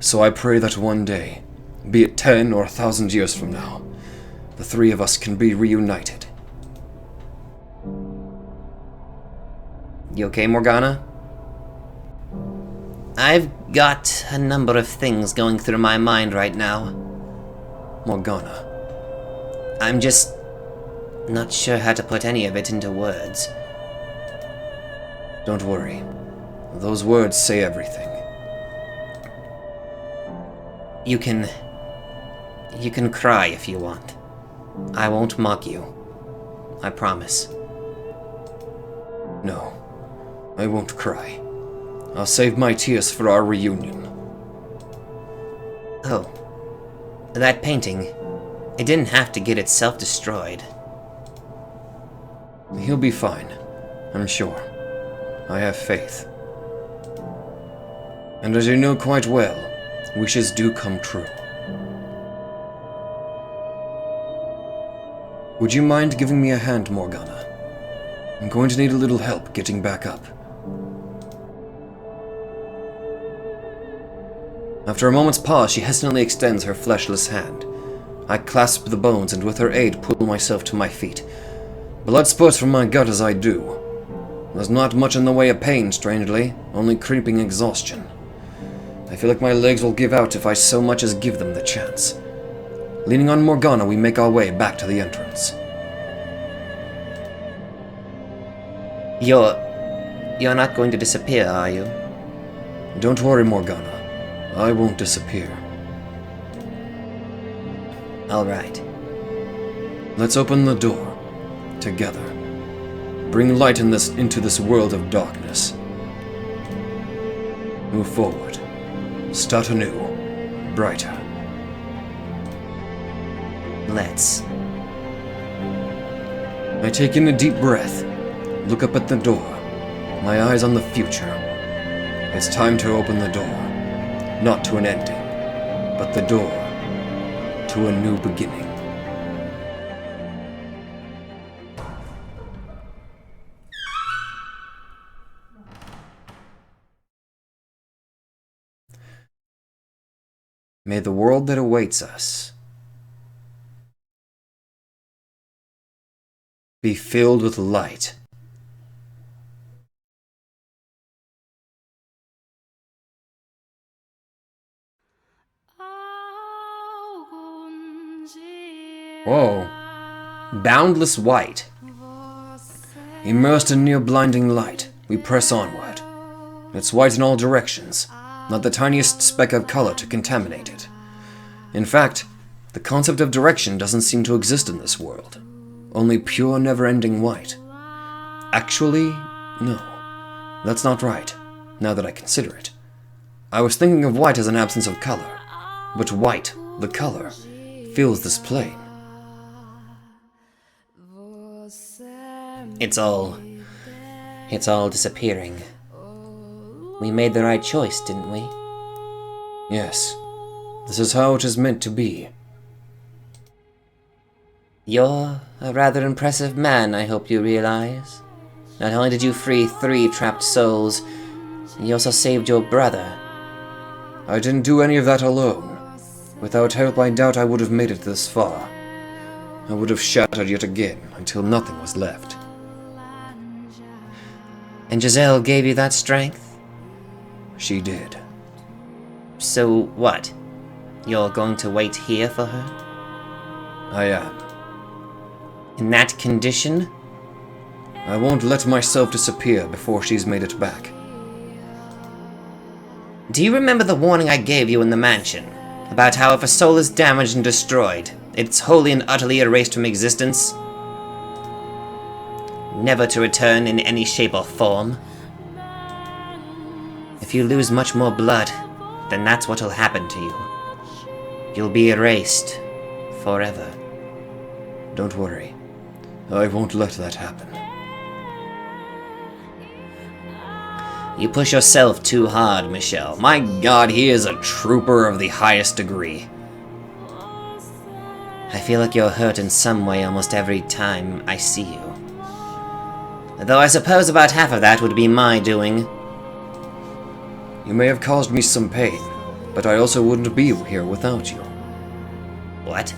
So I pray that one day, be it 10 or 1,000 years from now, the three of us can be reunited. You okay, Morgana? I've got a number of things going through my mind right now. Morgana. I'm just not sure how to put any of it into words. Don't worry. Those words say everything. You can cry if you want. I won't mock you. I promise. No, I won't cry. I'll save my tears for our reunion. Oh. That painting. It didn't have to get itself destroyed. He'll be fine, I'm sure. I have faith. And as you know quite well, wishes do come true. Would you mind giving me a hand, Morgana? I'm going to need a little help getting back up. After a moment's pause, she hesitantly extends her fleshless hand. I clasp the bones and with her aid pull myself to my feet. Blood spurts from my gut as I do. There's not much in the way of pain, strangely, only creeping exhaustion. I feel like my legs will give out if I so much as give them the chance. Leaning on Morgana, we make our way back to the entrance. You're not going to disappear, are you? Don't worry, Morgana. I won't disappear. All right. Let's open the door. Together. Bring light into this world of darkness. Move forward. Start anew. Brighter. Let's. I take in a deep breath. Look up at the door. My eyes on the future. It's time to open the door. Not to an ending, but the door to a new beginning. May the world that awaits us be filled with light. Whoa. Boundless white. Immersed in near blinding light, we press onward. It's white in all directions, not the tiniest speck of color to contaminate it. In fact, the concept of direction doesn't seem to exist in this world. Only pure, never-ending white. Actually, no. That's not right, now that I consider it. I was thinking of white as an absence of color, but white, the color, fills this plane. It's all disappearing. We made the right choice, didn't we? Yes. This is how it is meant to be. You're a rather impressive man, I hope you realize. Not only did you free 3 trapped souls, you also saved your brother. I didn't do any of that alone. Without help, I doubt I would have made it this far. I would have shattered yet again until nothing was left. And Giselle gave you that strength? She did. So what? You're going to wait here for her? I am. In that condition? I won't let myself disappear before she's made it back. Do you remember the warning I gave you in the mansion? About how if a soul is damaged and destroyed, it's wholly and utterly erased from existence? Never to return in any shape or form? If you lose much more blood, then that's what'll happen to you. You'll be erased. Forever. Don't worry. I won't let that happen. You push yourself too hard, Michelle. My god, he is a trooper of the highest degree. I feel like you're hurt in some way almost every time I see you. Though I suppose about half of that would be my doing. You may have caused me some pain, but I also wouldn't be here without you. What?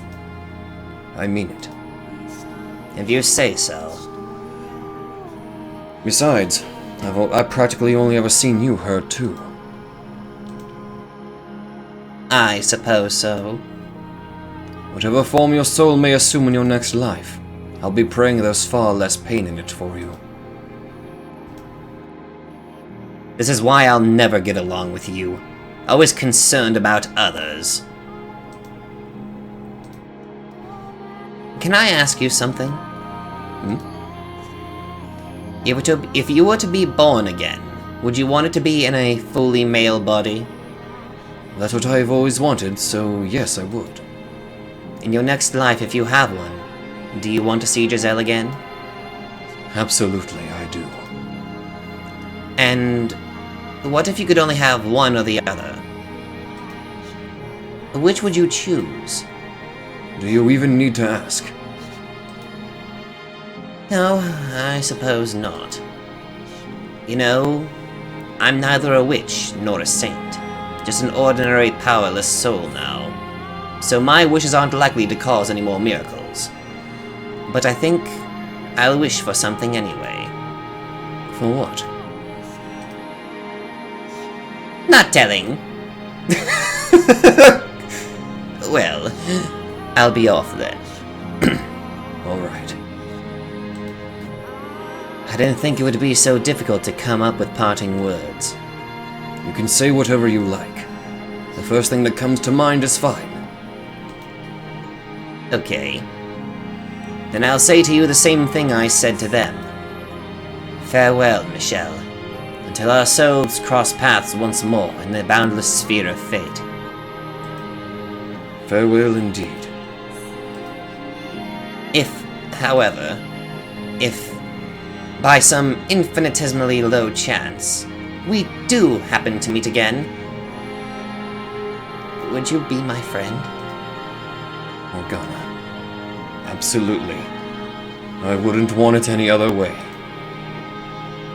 I mean it. If you say so. Besides, I've practically only ever seen you hurt too. I suppose so. Whatever form your soul may assume in your next life, I'll be praying there's far less pain in it for you. This is why I'll never get along with you. Always concerned about others. Can I ask you something? If you were to be born again, would you want it to be in a fully male body? That's what I've always wanted, so yes, I would. In your next life, if you have one, do you want to see Giselle again? Absolutely, I do. And what if you could only have one or the other? Which would you choose? Do you even need to ask? No, I suppose not. You know, I'm neither a witch nor a saint, just an ordinary powerless soul now. So my wishes aren't likely to cause any more miracles. But I think I'll wish for something anyway. For what? Not telling. Well, I'll be off then. Alright. I didn't think it would be so difficult to come up with parting words. You can say whatever you like. The first thing that comes to mind is fine. Okay. Then I'll say to you the same thing I said to them. Farewell, Michelle, until our souls cross paths once more in the boundless sphere of fate. Farewell indeed. If, however, by some infinitesimally low chance, we do happen to meet again, would you be my friend? Morgana. Absolutely. I wouldn't want it any other way.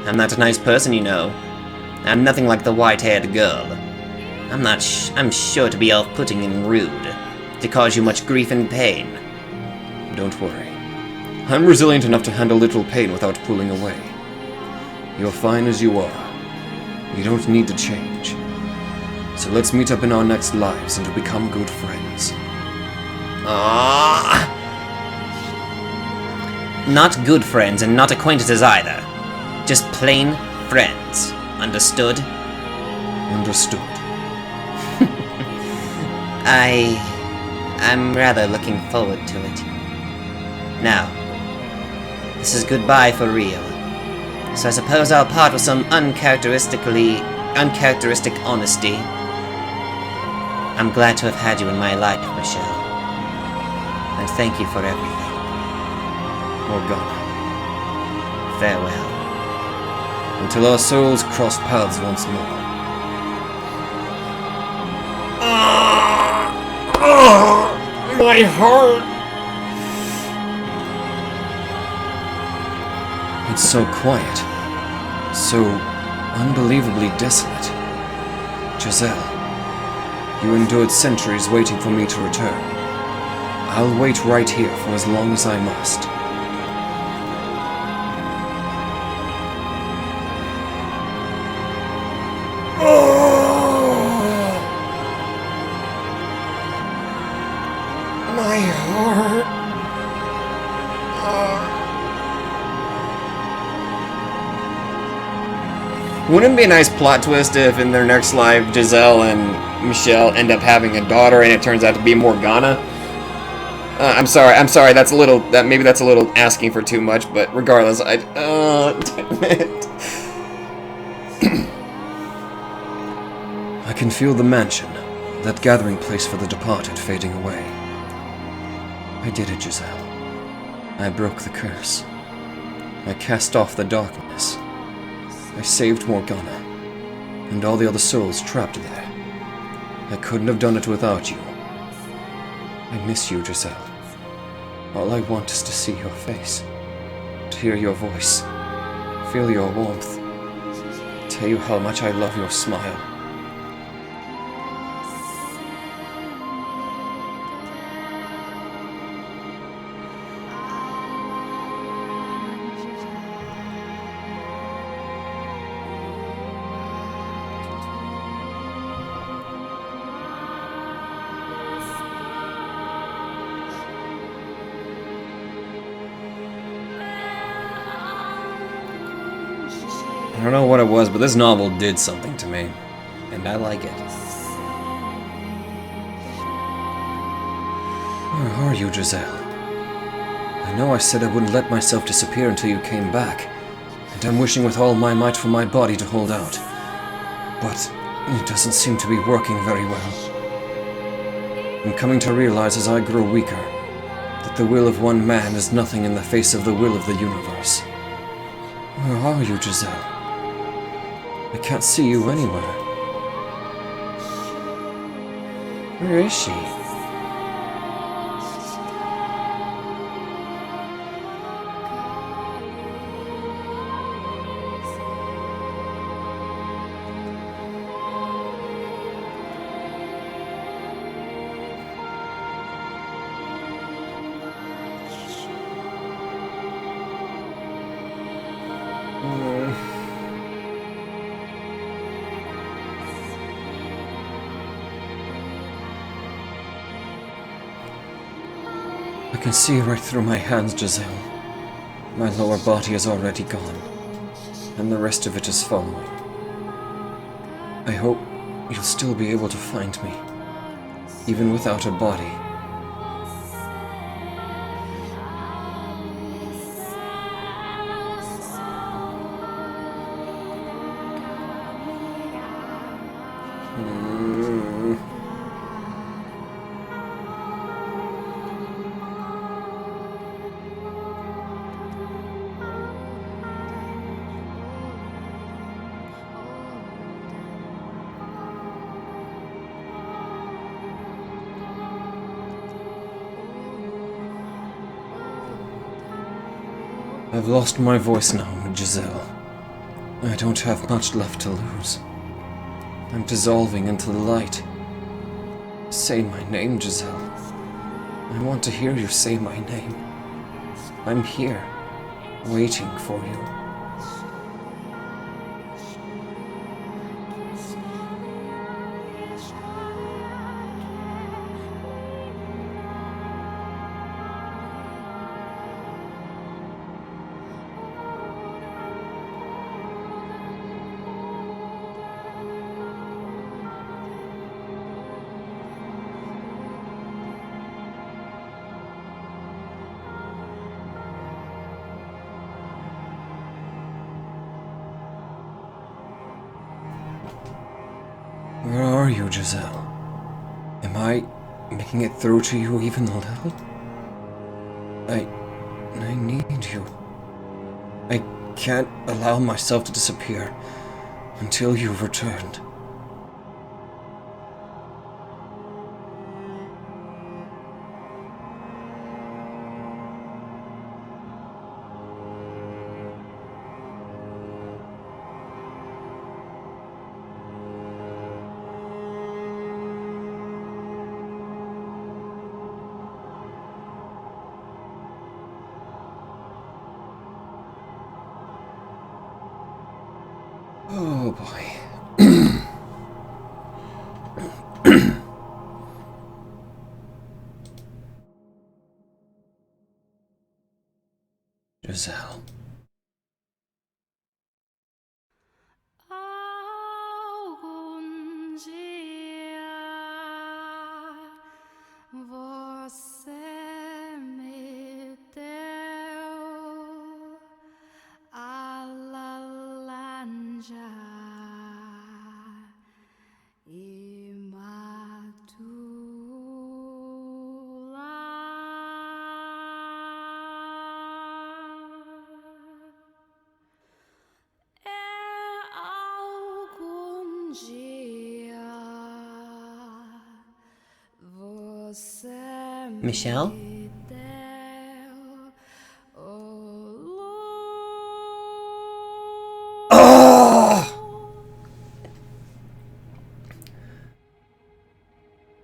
I'm not a nice person, you know. I'm nothing like the white-haired girl. I'm sure to be off-putting and rude, to cause you much grief and pain. Don't worry. I'm resilient enough to handle little pain without pulling away. You're fine as you are. You don't need to change. So let's meet up in our next lives and to become good friends. Ah! Not good friends and not acquaintances either. Just plain friends. Understood? Understood. I'm rather looking forward to it. Now, this is goodbye for real. So I suppose I'll part with some uncharacteristic honesty. I'm glad to have had you in my life, Michelle. And thank you for everything. Morgana. Farewell. Until our souls cross paths once more. My heart! It's so quiet. So unbelievably desolate. Giselle, you endured centuries waiting for me to return. I'll wait right here for as long as I must. My heart. Wouldn't it be a nice plot twist if in their next life Giselle and Michelle end up having a daughter and it turns out to be Morgana? I'm sorry, that's a little, maybe that's a little asking for too much, but regardless, damn it. I can feel the mansion, that gathering place for the departed, fading away. I did it, Giselle. I broke the curse. I cast off the darkness. I saved Morgana, and all the other souls trapped there. I couldn't have done it without you. I miss you, Giselle. All I want is to see your face, to hear your voice, feel your warmth, tell you how much I love your smile. I don't know what it was, but this novel did something to me, and I like it. Where are you, Giselle? I know I said I wouldn't let myself disappear until you came back, and I'm wishing with all my might for my body to hold out. But it doesn't seem to be working very well. I'm coming to realize as I grow weaker that the will of one man is nothing in the face of the will of the universe. Where are you, Giselle? I can't see you anywhere. Where is she? I can see right through my hands, Giselle. My lower body is already gone, and the rest of it is following. I hope you'll still be able to find me, even without a body. I've lost my voice now, Giselle. I don't have much left to lose. I'm dissolving into the light. Say my name, Giselle. I want to hear you say my name. I'm here, waiting for you. Where are you, Giselle? Am I making it through to you even a little? I need you. I can't allow myself to disappear until you've returned. Oh boy. Giselle. Michelle?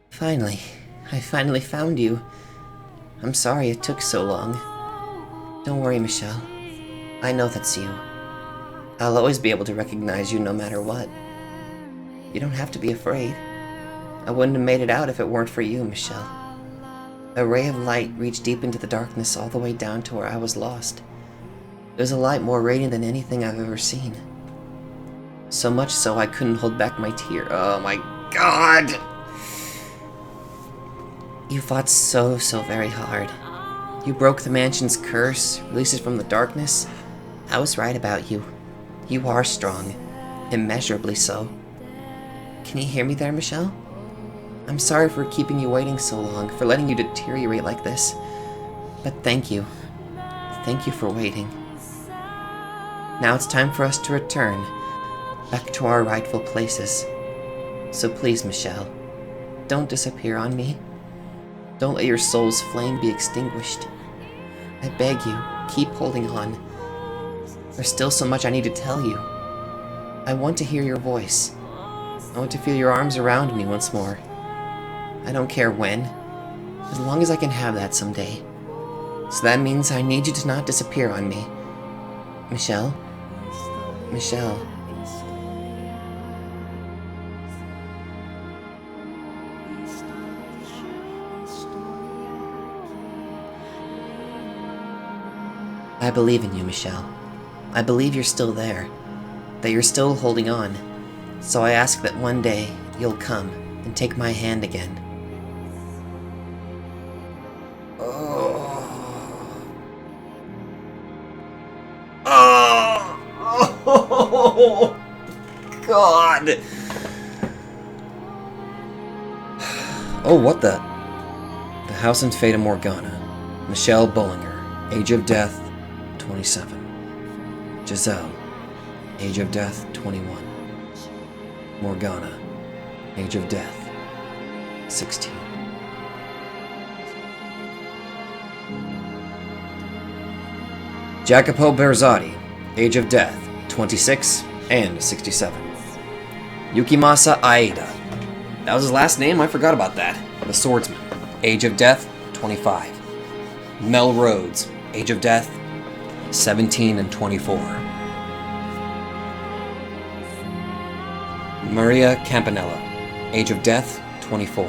Finally. I finally found you. I'm sorry it took so long. Don't worry, Michelle. I know that's you. I'll always be able to recognize you no matter what. You don't have to be afraid. I wouldn't have made it out if it weren't for you, Michelle. A ray of light reached deep into the darkness all the way down to where I was lost. It was a light more radiant than anything I've ever seen. So much so I couldn't hold back my tear. Oh my god! You fought so very hard. You broke the mansion's curse, released it from the darkness. I was right about you. You are strong. Immeasurably so. Can you hear me there, Michelle? I'm sorry for keeping you waiting so long, for letting you deteriorate like this. But thank you. Thank you for waiting. Now it's time for us to return, back to our rightful places. So please, Michelle, don't disappear on me. Don't let your soul's flame be extinguished. I beg you, keep holding on. There's still so much I need to tell you. I want to hear your voice. I want to feel your arms around me once more. I don't care when, as long as I can have that someday. So that means I need you to not disappear on me. Michelle? Michelle. I believe in you, Michelle. I believe you're still there, that you're still holding on. So I ask that one day you'll come and take my hand again. Oh, God. Oh, what the? The house in Fata Morgana. Michelle Bullinger. Age of death, 27. Giselle. Age of death, 21. Morgana. Age of death, 16. Jacopo Berzati. Age of death, 26 and 67. Yukimasa Aida. That was his last name? I forgot about that. The swordsman. Age of death, 25. Mel Rhodes. Age of death, 17 and 24. Maria Campanella. Age of death, 24.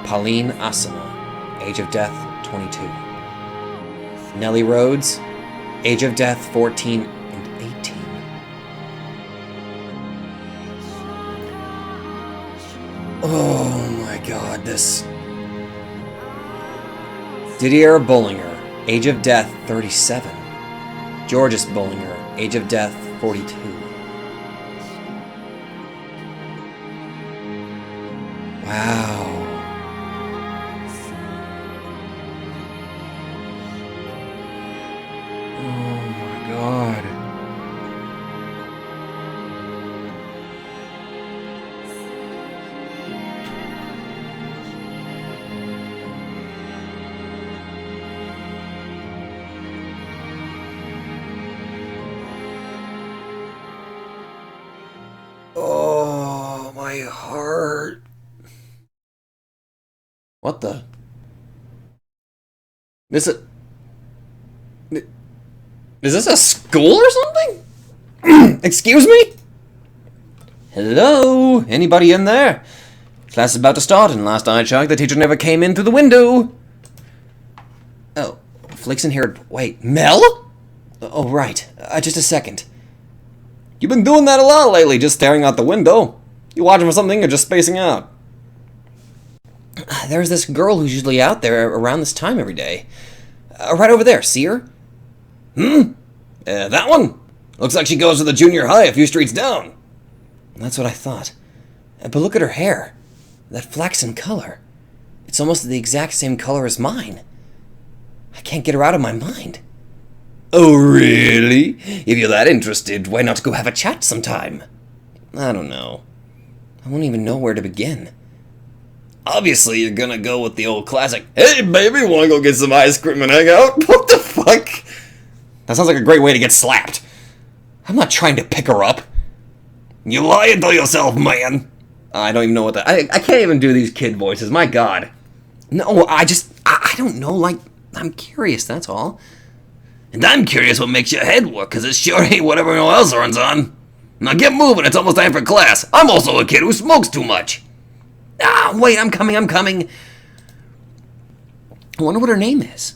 Pauline Asano. Age of death, 22. Nellie Rhodes. Age of death, 14 and 18. Oh my god, this... Didier Bullinger. Age of death, 37. Georges Bullinger. Age of death, 42. Wow. Oh my god. Oh, my heart. What the? Is this a school or something? Excuse me? Hello? Anybody in there? Class is about to start, and last I checked, the teacher never came in through the window. Oh, Flick's in here. Wait, Mel? Oh, right. Just a second. You've been doing that a lot lately, just staring out the window. You watching for something or just spacing out? There's this girl who's usually out there around this time every day. Right over there, see her? That one? Looks like she goes to the junior high a few streets down. That's what I thought. But look at her hair. That flaxen color. It's almost the exact same color as mine. I can't get her out of my mind. Oh, really? If you're that interested, why not go have a chat sometime? I don't know. I won't even know where to begin. Obviously, you're gonna go with the old classic, hey baby, wanna go get some ice cream and hang out? What the fuck? That sounds like a great way to get slapped. I'm not trying to pick her up. You lying to yourself, man. I don't even know what that... I can't even do these kid voices, my god. No, I don't know, like, I'm curious, that's all. And I'm curious what makes your head work, because it sure ain't what everyone else runs on. Now get moving, it's almost time for class. I'm also a kid who smokes too much. Ah, wait, I'm coming. I wonder what her name is.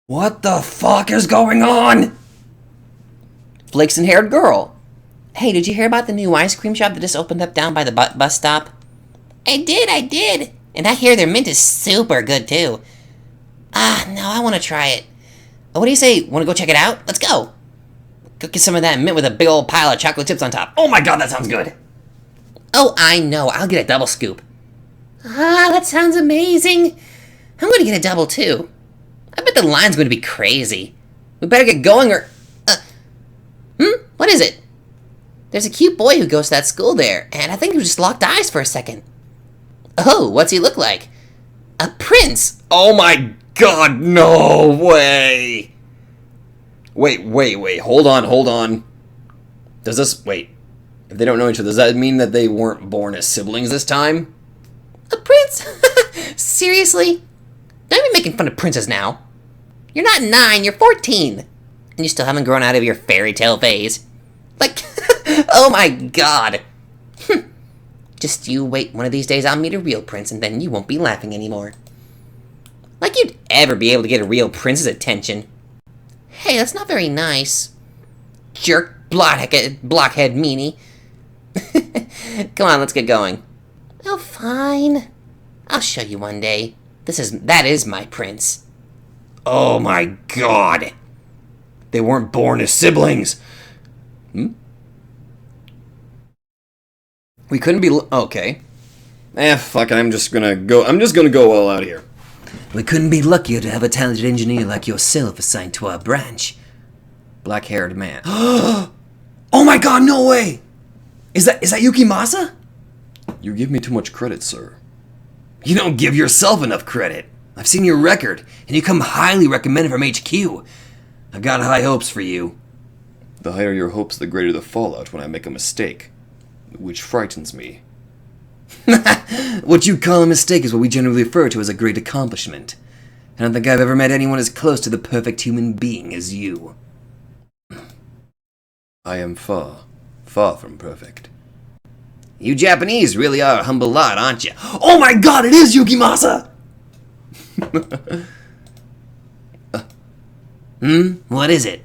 What the fuck is going on? Flaxen-haired girl. Hey, did you hear about the new ice cream shop that just opened up down by the bus stop? I did. And I hear their mint is super good, too. No, I want to try it. What do you say? Want to go check it out? Let's go. Go get some of that mint with a big old pile of chocolate chips on top. Oh my god, that sounds good. Oh, I know. I'll get a double scoop. That sounds amazing. I'm going to get a double, too. I bet the line's going to be crazy. We better get going or... What is it? There's a cute boy who goes to that school there, and I think he just locked eyes for a second. Oh, what's he look like? A prince! Oh my god, no way! Wait, hold on. Does this... Wait. If they don't know each other, does that mean that they weren't born as siblings this time? A prince? Seriously? Don't be making fun of princes now. You're not 9, you're 14. And you still haven't grown out of your fairy tale phase. Like, oh my god. Just you wait, one of these days I'll meet a real prince and then you won't be laughing anymore. Like you'd ever be able to get a real prince's attention. Hey, that's not very nice. Jerk, blockhead meanie. Come on, let's get going. Oh, fine. I'll show you one day. That is my prince. Oh my god. They weren't born as siblings. We couldn't be... Okay. Fuck it, I'm just gonna go all out here. We couldn't be luckier to have a talented engineer like yourself assigned to our branch. Black-haired man. Oh my god, no way! Is that Yukimasa? You give me too much credit, sir. You don't give yourself enough credit. I've seen your record, and you come highly recommended from HQ. I've got high hopes for you. The higher your hopes, the greater the fallout when I make a mistake. Which frightens me. What you call a mistake is what we generally refer to as a great accomplishment. I don't think I've ever met anyone as close to the perfect human being as you. I am far, far from perfect. You Japanese really are a humble lot, aren't you? Oh my god, it is Yukimasa! What is it?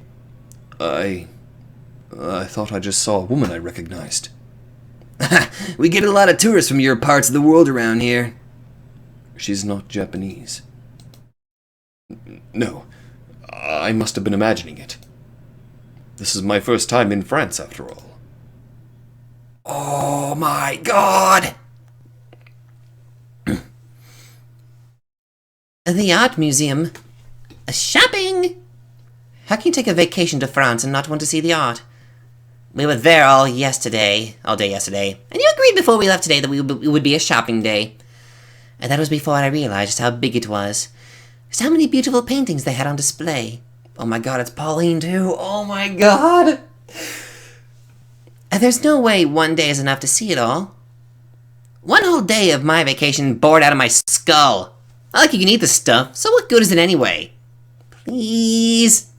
I thought I just saw a woman I recognized. We get a lot of tourists from your parts of the world around here. She's not Japanese. No, I must have been imagining it. This is my first time in France, after all. Oh my god! The art museum. Shopping! How can you take a vacation to France and not want to see the art? We were there all day yesterday, and you agreed before we left today that it would be a shopping day. And that was before I realized just how big it was. Just how many beautiful paintings they had on display. Oh my god, it's Pauline too. Oh my god! There's no way one day is enough to see it all. One whole day of my vacation bored out of my skull. Not like you can eat the stuff, so what good is it anyway? Please.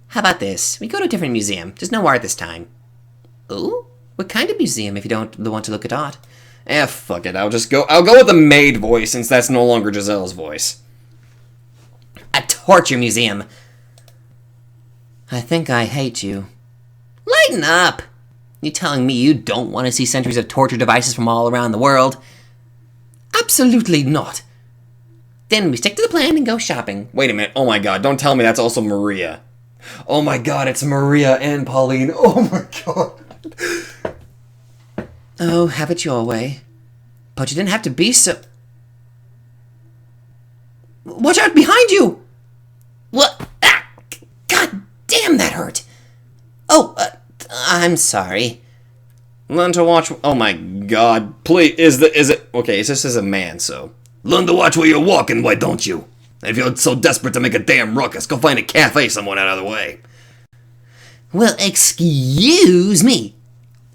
How about this? We go to a different museum, just no art this time. Ooh? What kind of museum if you don't want to look at art? Fuck it, I'll go with the maid voice since that's no longer Giselle's voice. A torture museum. I think I hate you. Lighten up! You telling me you don't want to see centuries of torture devices from all around the world? Absolutely not. Then we stick to the plan and go shopping. Wait a minute, oh my god, don't tell me that's also Maria. Oh my god, it's Maria and Pauline. Oh my god. Oh, have it your way. But you didn't have to be so... Watch out behind you! What? Ah, god damn, that hurt. Oh, I'm sorry. Learn to watch. Oh my god! Please, is it okay? It's just as a man, so learn to watch where you're walking. Why don't you? If you're so desperate to make a damn ruckus, go find a cafe somewhere out of the way. Well, excuse me.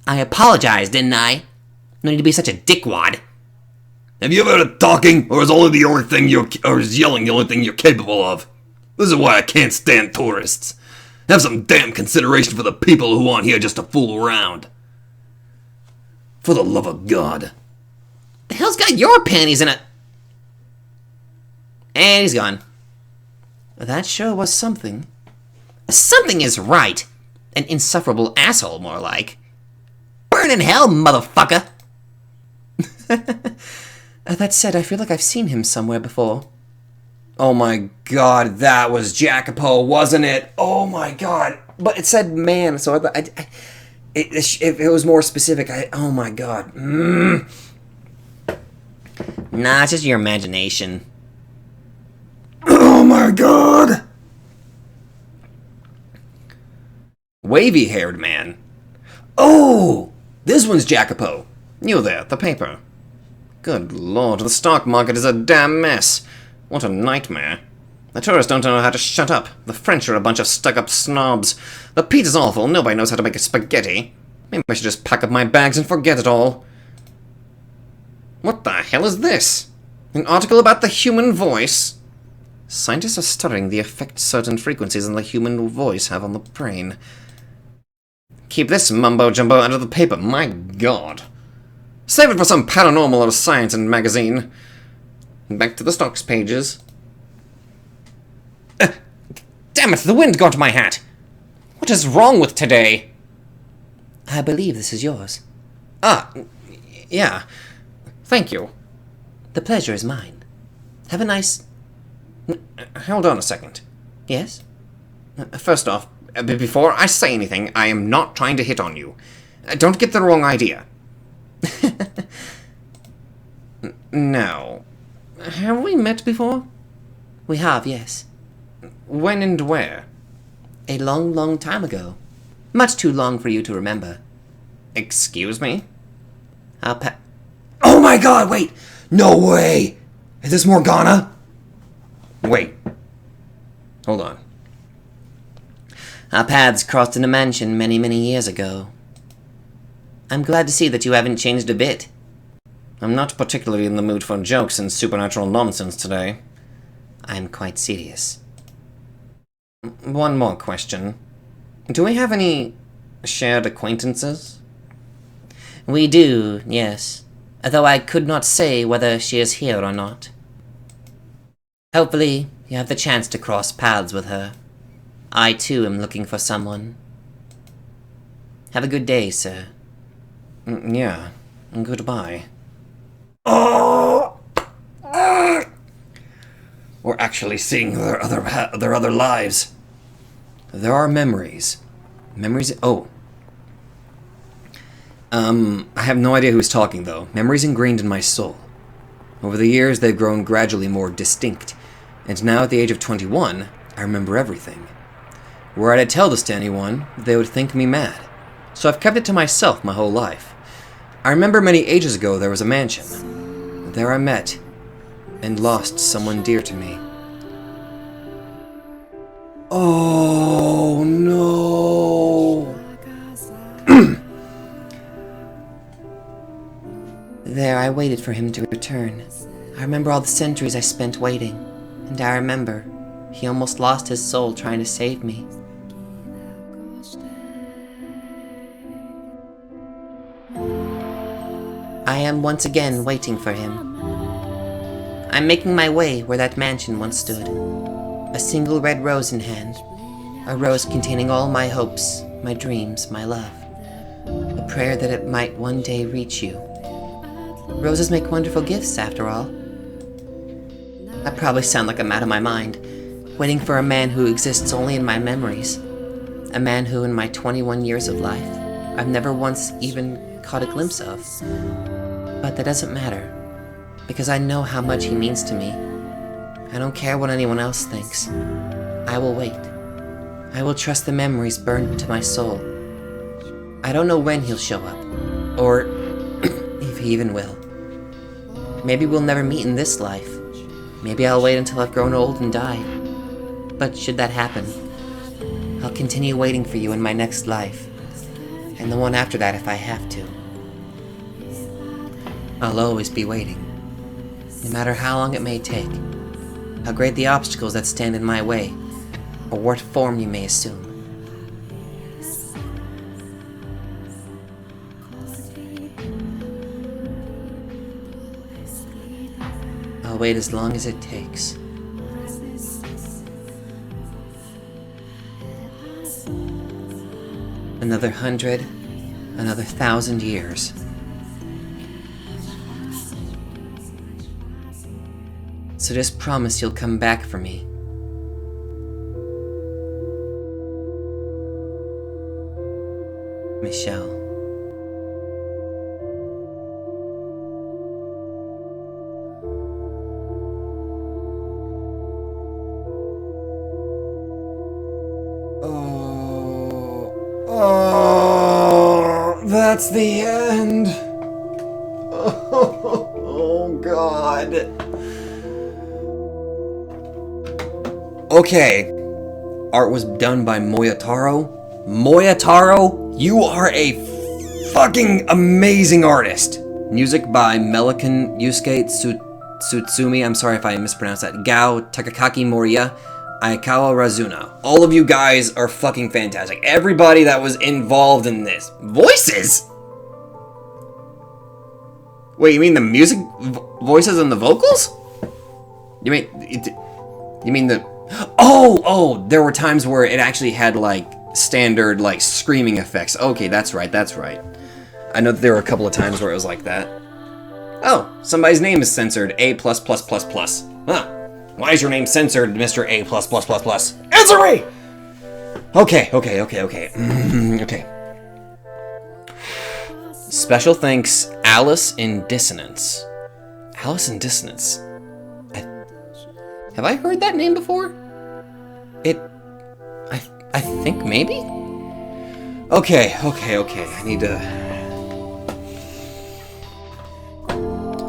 I apologized, didn't I? No need to be such a dickwad. Have you ever heard of talking, or is only the only thing or is yelling the only thing you're capable of? This is why I can't stand tourists. Have some damn consideration for the people who aren't here just to fool around. For the love of God. The hell's got your panties in it? And he's gone. That sure was something. Something is right. An insufferable asshole, more like. Burn in hell, motherfucker! That said, I feel like I've seen him somewhere before. Oh my god, that was Jacopo, wasn't it? Oh my god. But it said man, so if it was more specific, oh my god. Nah, it's just your imagination. Oh my god! Wavy-haired man. Oh! This one's Jacopo. You there, the paper. Good lord, the stock market is a damn mess. What a nightmare. The tourists don't know how to shut up. The French are a bunch of stuck-up snobs. The pizza's awful. Nobody knows how to make a spaghetti. Maybe I should just pack up my bags and forget it all. What the hell is this? An article about the human voice? Scientists are studying the effect certain frequencies in the human voice have on the brain. Keep this mumbo-jumbo out of the paper, my god. Save it for some paranormal or science magazine. Back to the stocks pages. Damn it, the wind got my hat! What is wrong with today? I believe this is yours. Ah, yeah. Thank you. The pleasure is mine. Have a nice... Hold on a second. Yes? First off, before I say anything, I am not trying to hit on you. Don't get the wrong idea. Now, have we met before? We have, yes. When and where? A long, long time ago. Much too long for you to remember. Excuse me? Oh my god, wait! No way! Is this Morgana? Wait. Hold on. Our paths crossed in a mansion many, many years ago. I'm glad to see that you haven't changed a bit. I'm not particularly in the mood for jokes and supernatural nonsense today. I'm quite serious. One more question. Do we have any shared acquaintances? We do, yes. Though I could not say whether she is here or not. Hopefully, you have the chance to cross paths with her. I too am looking for someone. Have a good day, sir. Yeah. Goodbye. We're actually seeing their other lives. There are memories. Memories. Oh. I have no idea who's talking though. Memories ingrained in my soul. Over the years, they've grown gradually more distinct, and now at the age of 21, I remember everything. Were I to tell this to anyone, they would think me mad. So I've kept it to myself my whole life. I remember many ages ago there was a mansion. There I met and lost someone dear to me. Oh no! There I waited for him to return. I remember all the centuries I spent waiting, and I remember he almost lost his soul trying to save me. I am once again waiting for him. I'm making my way where that mansion once stood. A single red rose in hand. A rose containing all my hopes, my dreams, my love. A prayer that it might one day reach you. Roses make wonderful gifts, after all. I probably sound like I'm out of my mind, waiting for a man who exists only in my memories. A man who, in my 21 years of life, I've never once even caught a glimpse of. But that doesn't matter, because I know how much he means to me. I don't care what anyone else thinks. I will wait. I will trust the memories burned into my soul. I don't know when he'll show up, Or if he even will. Maybe we'll never meet in this life. Maybe I'll wait until I've grown old and died. But should that happen, I'll continue waiting for you in my next life. And the one after that if I have to. I'll always be waiting. No matter how long it may take. How great the obstacles that stand in my way. Or what form you may assume. I'll wait as long as it takes. Another 100, another 1,000 years. So just promise you'll come back for me. Michelle. That's the end. Oh, God. Okay. Art was done by Moyotaro. Moyotaro, you are a fucking amazing artist. Music by Melikan Yusuke Tsutsumi. I'm sorry if I mispronounced that. Gao Takakaki Moriya. Aikawa Razuna. All of you guys are fucking fantastic. Everybody that was involved in this. Voices? Wait, you mean the music voices and the vocals? You mean the... Oh, there were times where it actually had, like, standard, like, screaming effects. Okay, that's right. I know that there were a couple of times where it was like that. Oh, somebody's name is censored. A+++++. Huh. Why is your name censored, Mr. A++++? Answer me! Okay. Okay. Special thanks, Alice in Dissonance. Alice in Dissonance. Have I heard that name before? I think maybe? Okay. I need to...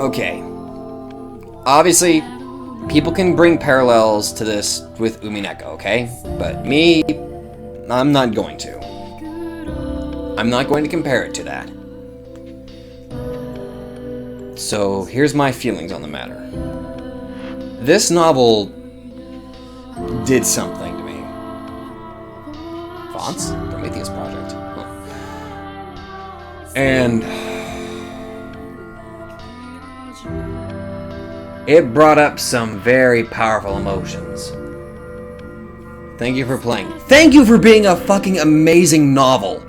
Okay. Obviously, people can bring parallels to this with Umineko, okay? But me, I'm not going to. I'm not going to compare it to that. So, here's my feelings on the matter. This novel did something to me. Fonts? Prometheus Project. Huh. And... it brought up some very powerful emotions. Thank you for playing. Thank you for being a fucking amazing novel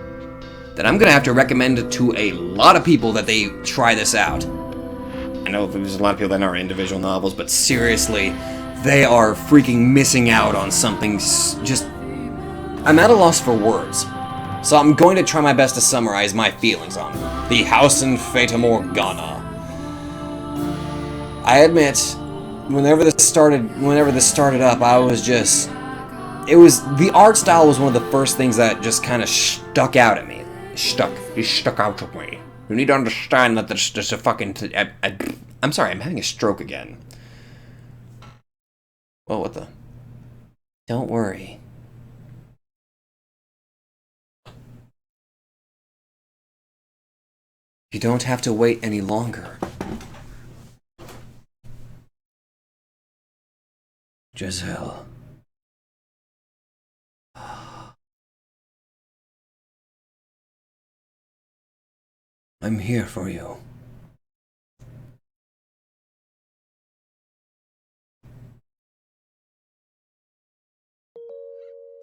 that I'm gonna have to recommend to a lot of people that they try this out. I know there's a lot of people that aren't into visual novels, but seriously, they are freaking missing out on something just... I'm at a loss for words. So I'm going to try my best to summarize my feelings on The House in Fata Morgana. I admit, whenever this started up, I was just... the art style was one of the first things that just kind of stuck out at me. It stuck out at me. You need to understand that there's just a fucking... I'm sorry, I'm having a stroke again. Oh, what the... Don't worry. You don't have to wait any longer. Giselle. I'm here for you.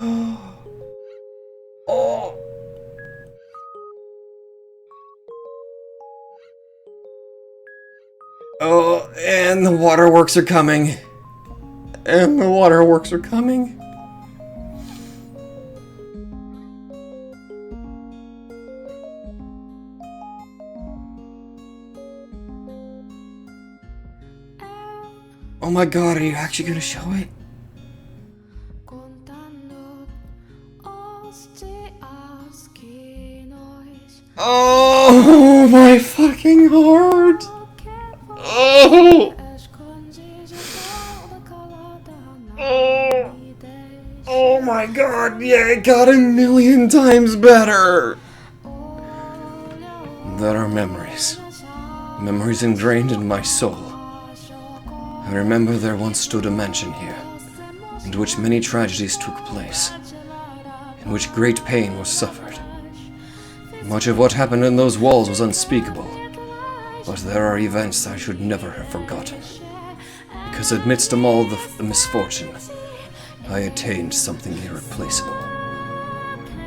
Oh. Oh, and the waterworks are coming. Oh my god, are you actually gonna show it? Oh, Oh my fucking heart! Oh! Oh! Oh my god, yeah, it got 1,000,000 times better! There are memories. Memories ingrained in my soul. I remember there once stood a mansion here, in which many tragedies took place, in which great pain was suffered. Much of what happened in those walls was unspeakable, but there are events I should never have forgotten, because amidst them all the misfortune, I attained something irreplaceable.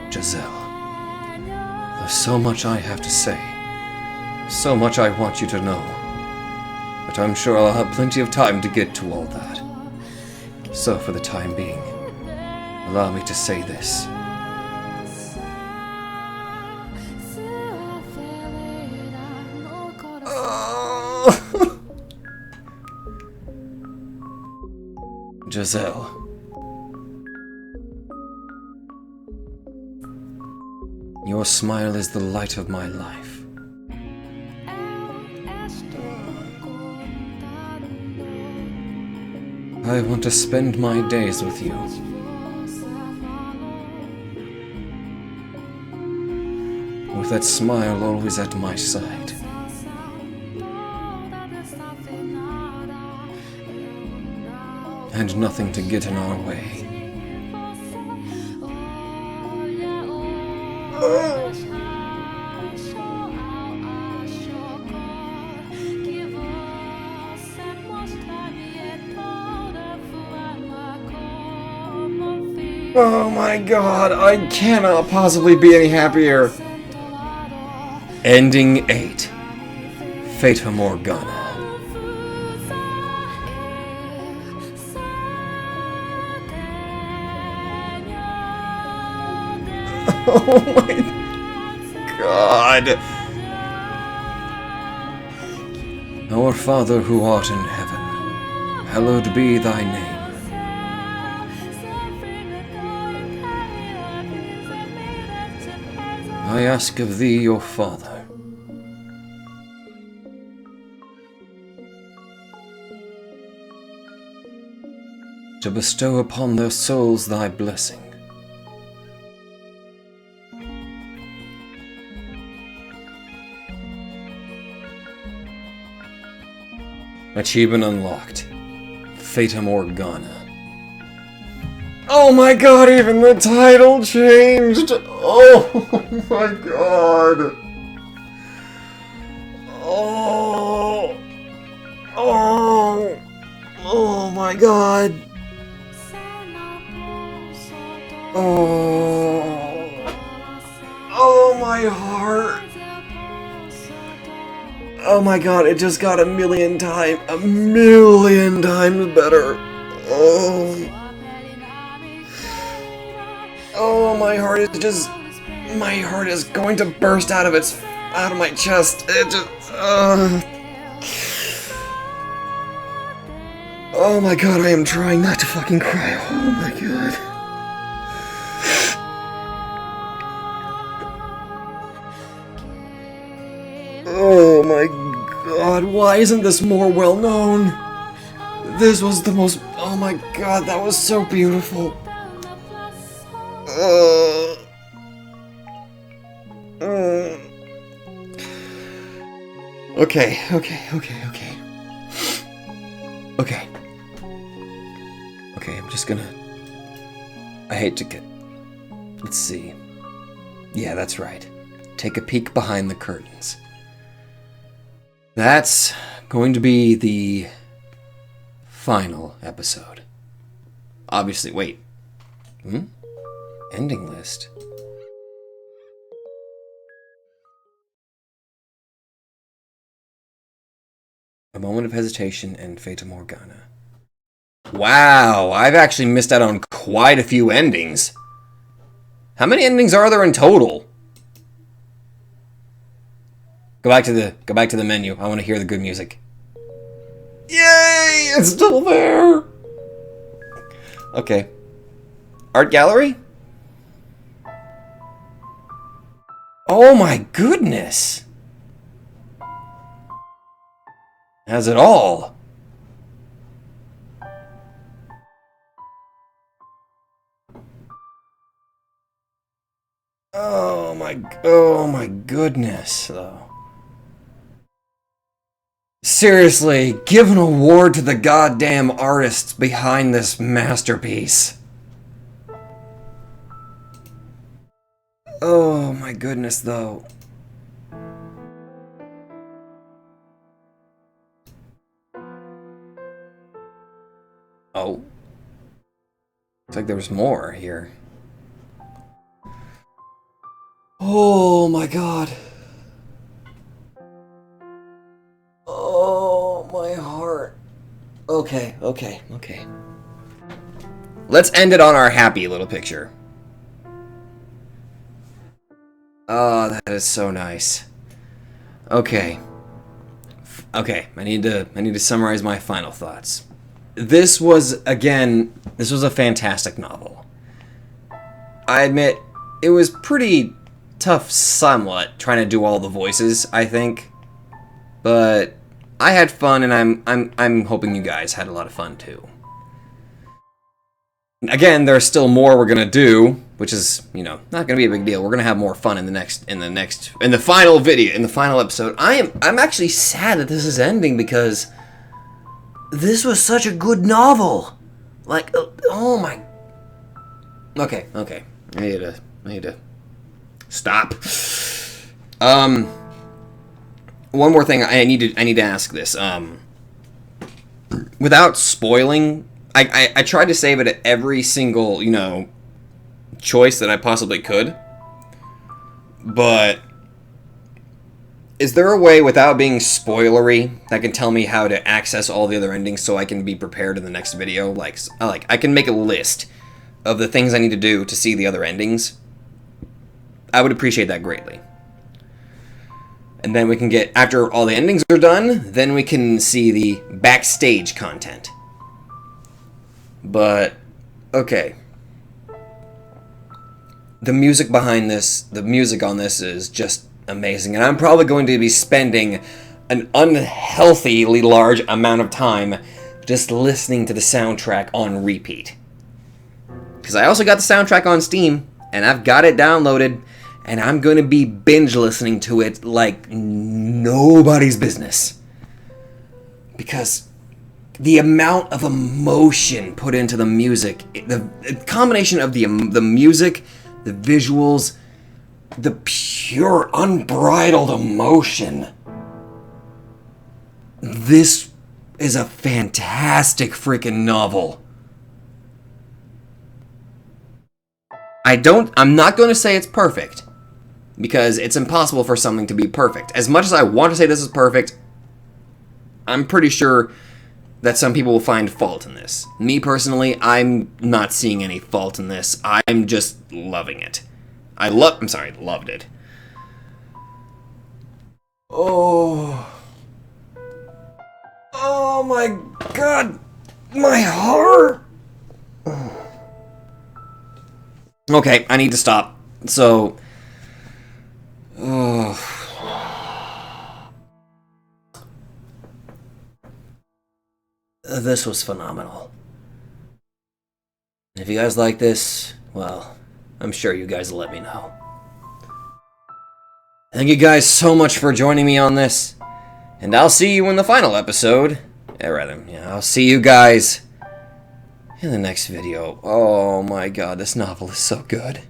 Giselle, there's so much I have to say, so much I want you to know, but I'm sure I'll have plenty of time to get to all that. So for the time being, allow me to say this. Giselle. Your smile is the light of my life. I want to spend my days with you. With that smile always at my side. And nothing to get in our way. Oh my god, I cannot possibly be any happier. Ending 8. Fata Morgana. Oh my god. Our Father who art in heaven, hallowed be thy name. I ask of thee, your Father, to bestow upon their souls thy blessing. Achievement unlocked. Fata Morgana. Oh my god, even the title changed! Oh my god! Oh! Oh! Oh my god! Oh! Oh my heart! Oh my god, it just got 1,000,000 times better! Oh! Oh, my heart is going to burst out of my chest. It just, oh my god, I am trying not to fucking cry. Oh my god. Oh my god, why isn't this more well known? This was the most, oh my god, that was so beautiful. Okay. Okay, I'm just gonna... I hate to get... Let's see. Yeah, that's right. Take a peek behind the curtains. That's going to be the final episode. Obviously, wait. Ending list. A moment of hesitation and Fata Morgana. Wow, I've actually missed out on quite a few endings. How many endings are there in total? Go back to the menu. I want to hear the good music. Yay! It's still there. Okay. Art gallery? Oh my goodness! has it all. Oh my goodness, though. Seriously, give an award to the goddamn artists behind this masterpiece. Oh my goodness, though. Oh. Looks like there was more here. Oh my god. Oh, my heart. Okay. Let's end it on our happy little picture. Oh, that is so nice. Okay. I need to summarize my final thoughts. This was a fantastic novel. I admit it was pretty tough somewhat trying to do all the voices, I think. But I had fun, and I'm hoping you guys had a lot of fun too. Again, there's still more we're gonna do, which is, not gonna be a big deal. We're gonna have more fun in the final video, in the final episode. I'm actually sad that this is ending because this was such a good novel. Like, oh my. Okay. I need to stop. One more thing I need to ask this. Without spoiling, I tried to save it at every single, choice that I possibly could. But is there a way without being spoilery that can tell me how to access all the other endings so I can be prepared in the next video? Like I can make a list of the things I need to do to see the other endings. I would appreciate that greatly. And then we can get, after all the endings are done, then we can see the backstage content. But, okay. The music behind this, the music on this is just amazing. And I'm probably going to be spending an unhealthily large amount of time just listening to the soundtrack on repeat. Because I also got the soundtrack on Steam, and I've got it downloaded. And I'm going to be binge listening to it like nobody's business. Because the amount of emotion put into the music, the combination of the music, the visuals, the pure, unbridled emotion. This is a fantastic freaking novel. I'm not going to say it's perfect. Because it's impossible for something to be perfect. As much as I want to say this is perfect, I'm pretty sure that some people will find fault in this. Me personally, I'm not seeing any fault in this. I'm just loving it. Loved it. Oh my god, my heart. Okay, I need to stop. So, this was phenomenal. If you guys like this, well, I'm sure you guys will let me know. Thank you guys so much for joining me on this, and I'll see you in the final episode. I'll see you guys in the next video. Oh my god, this novel is so good.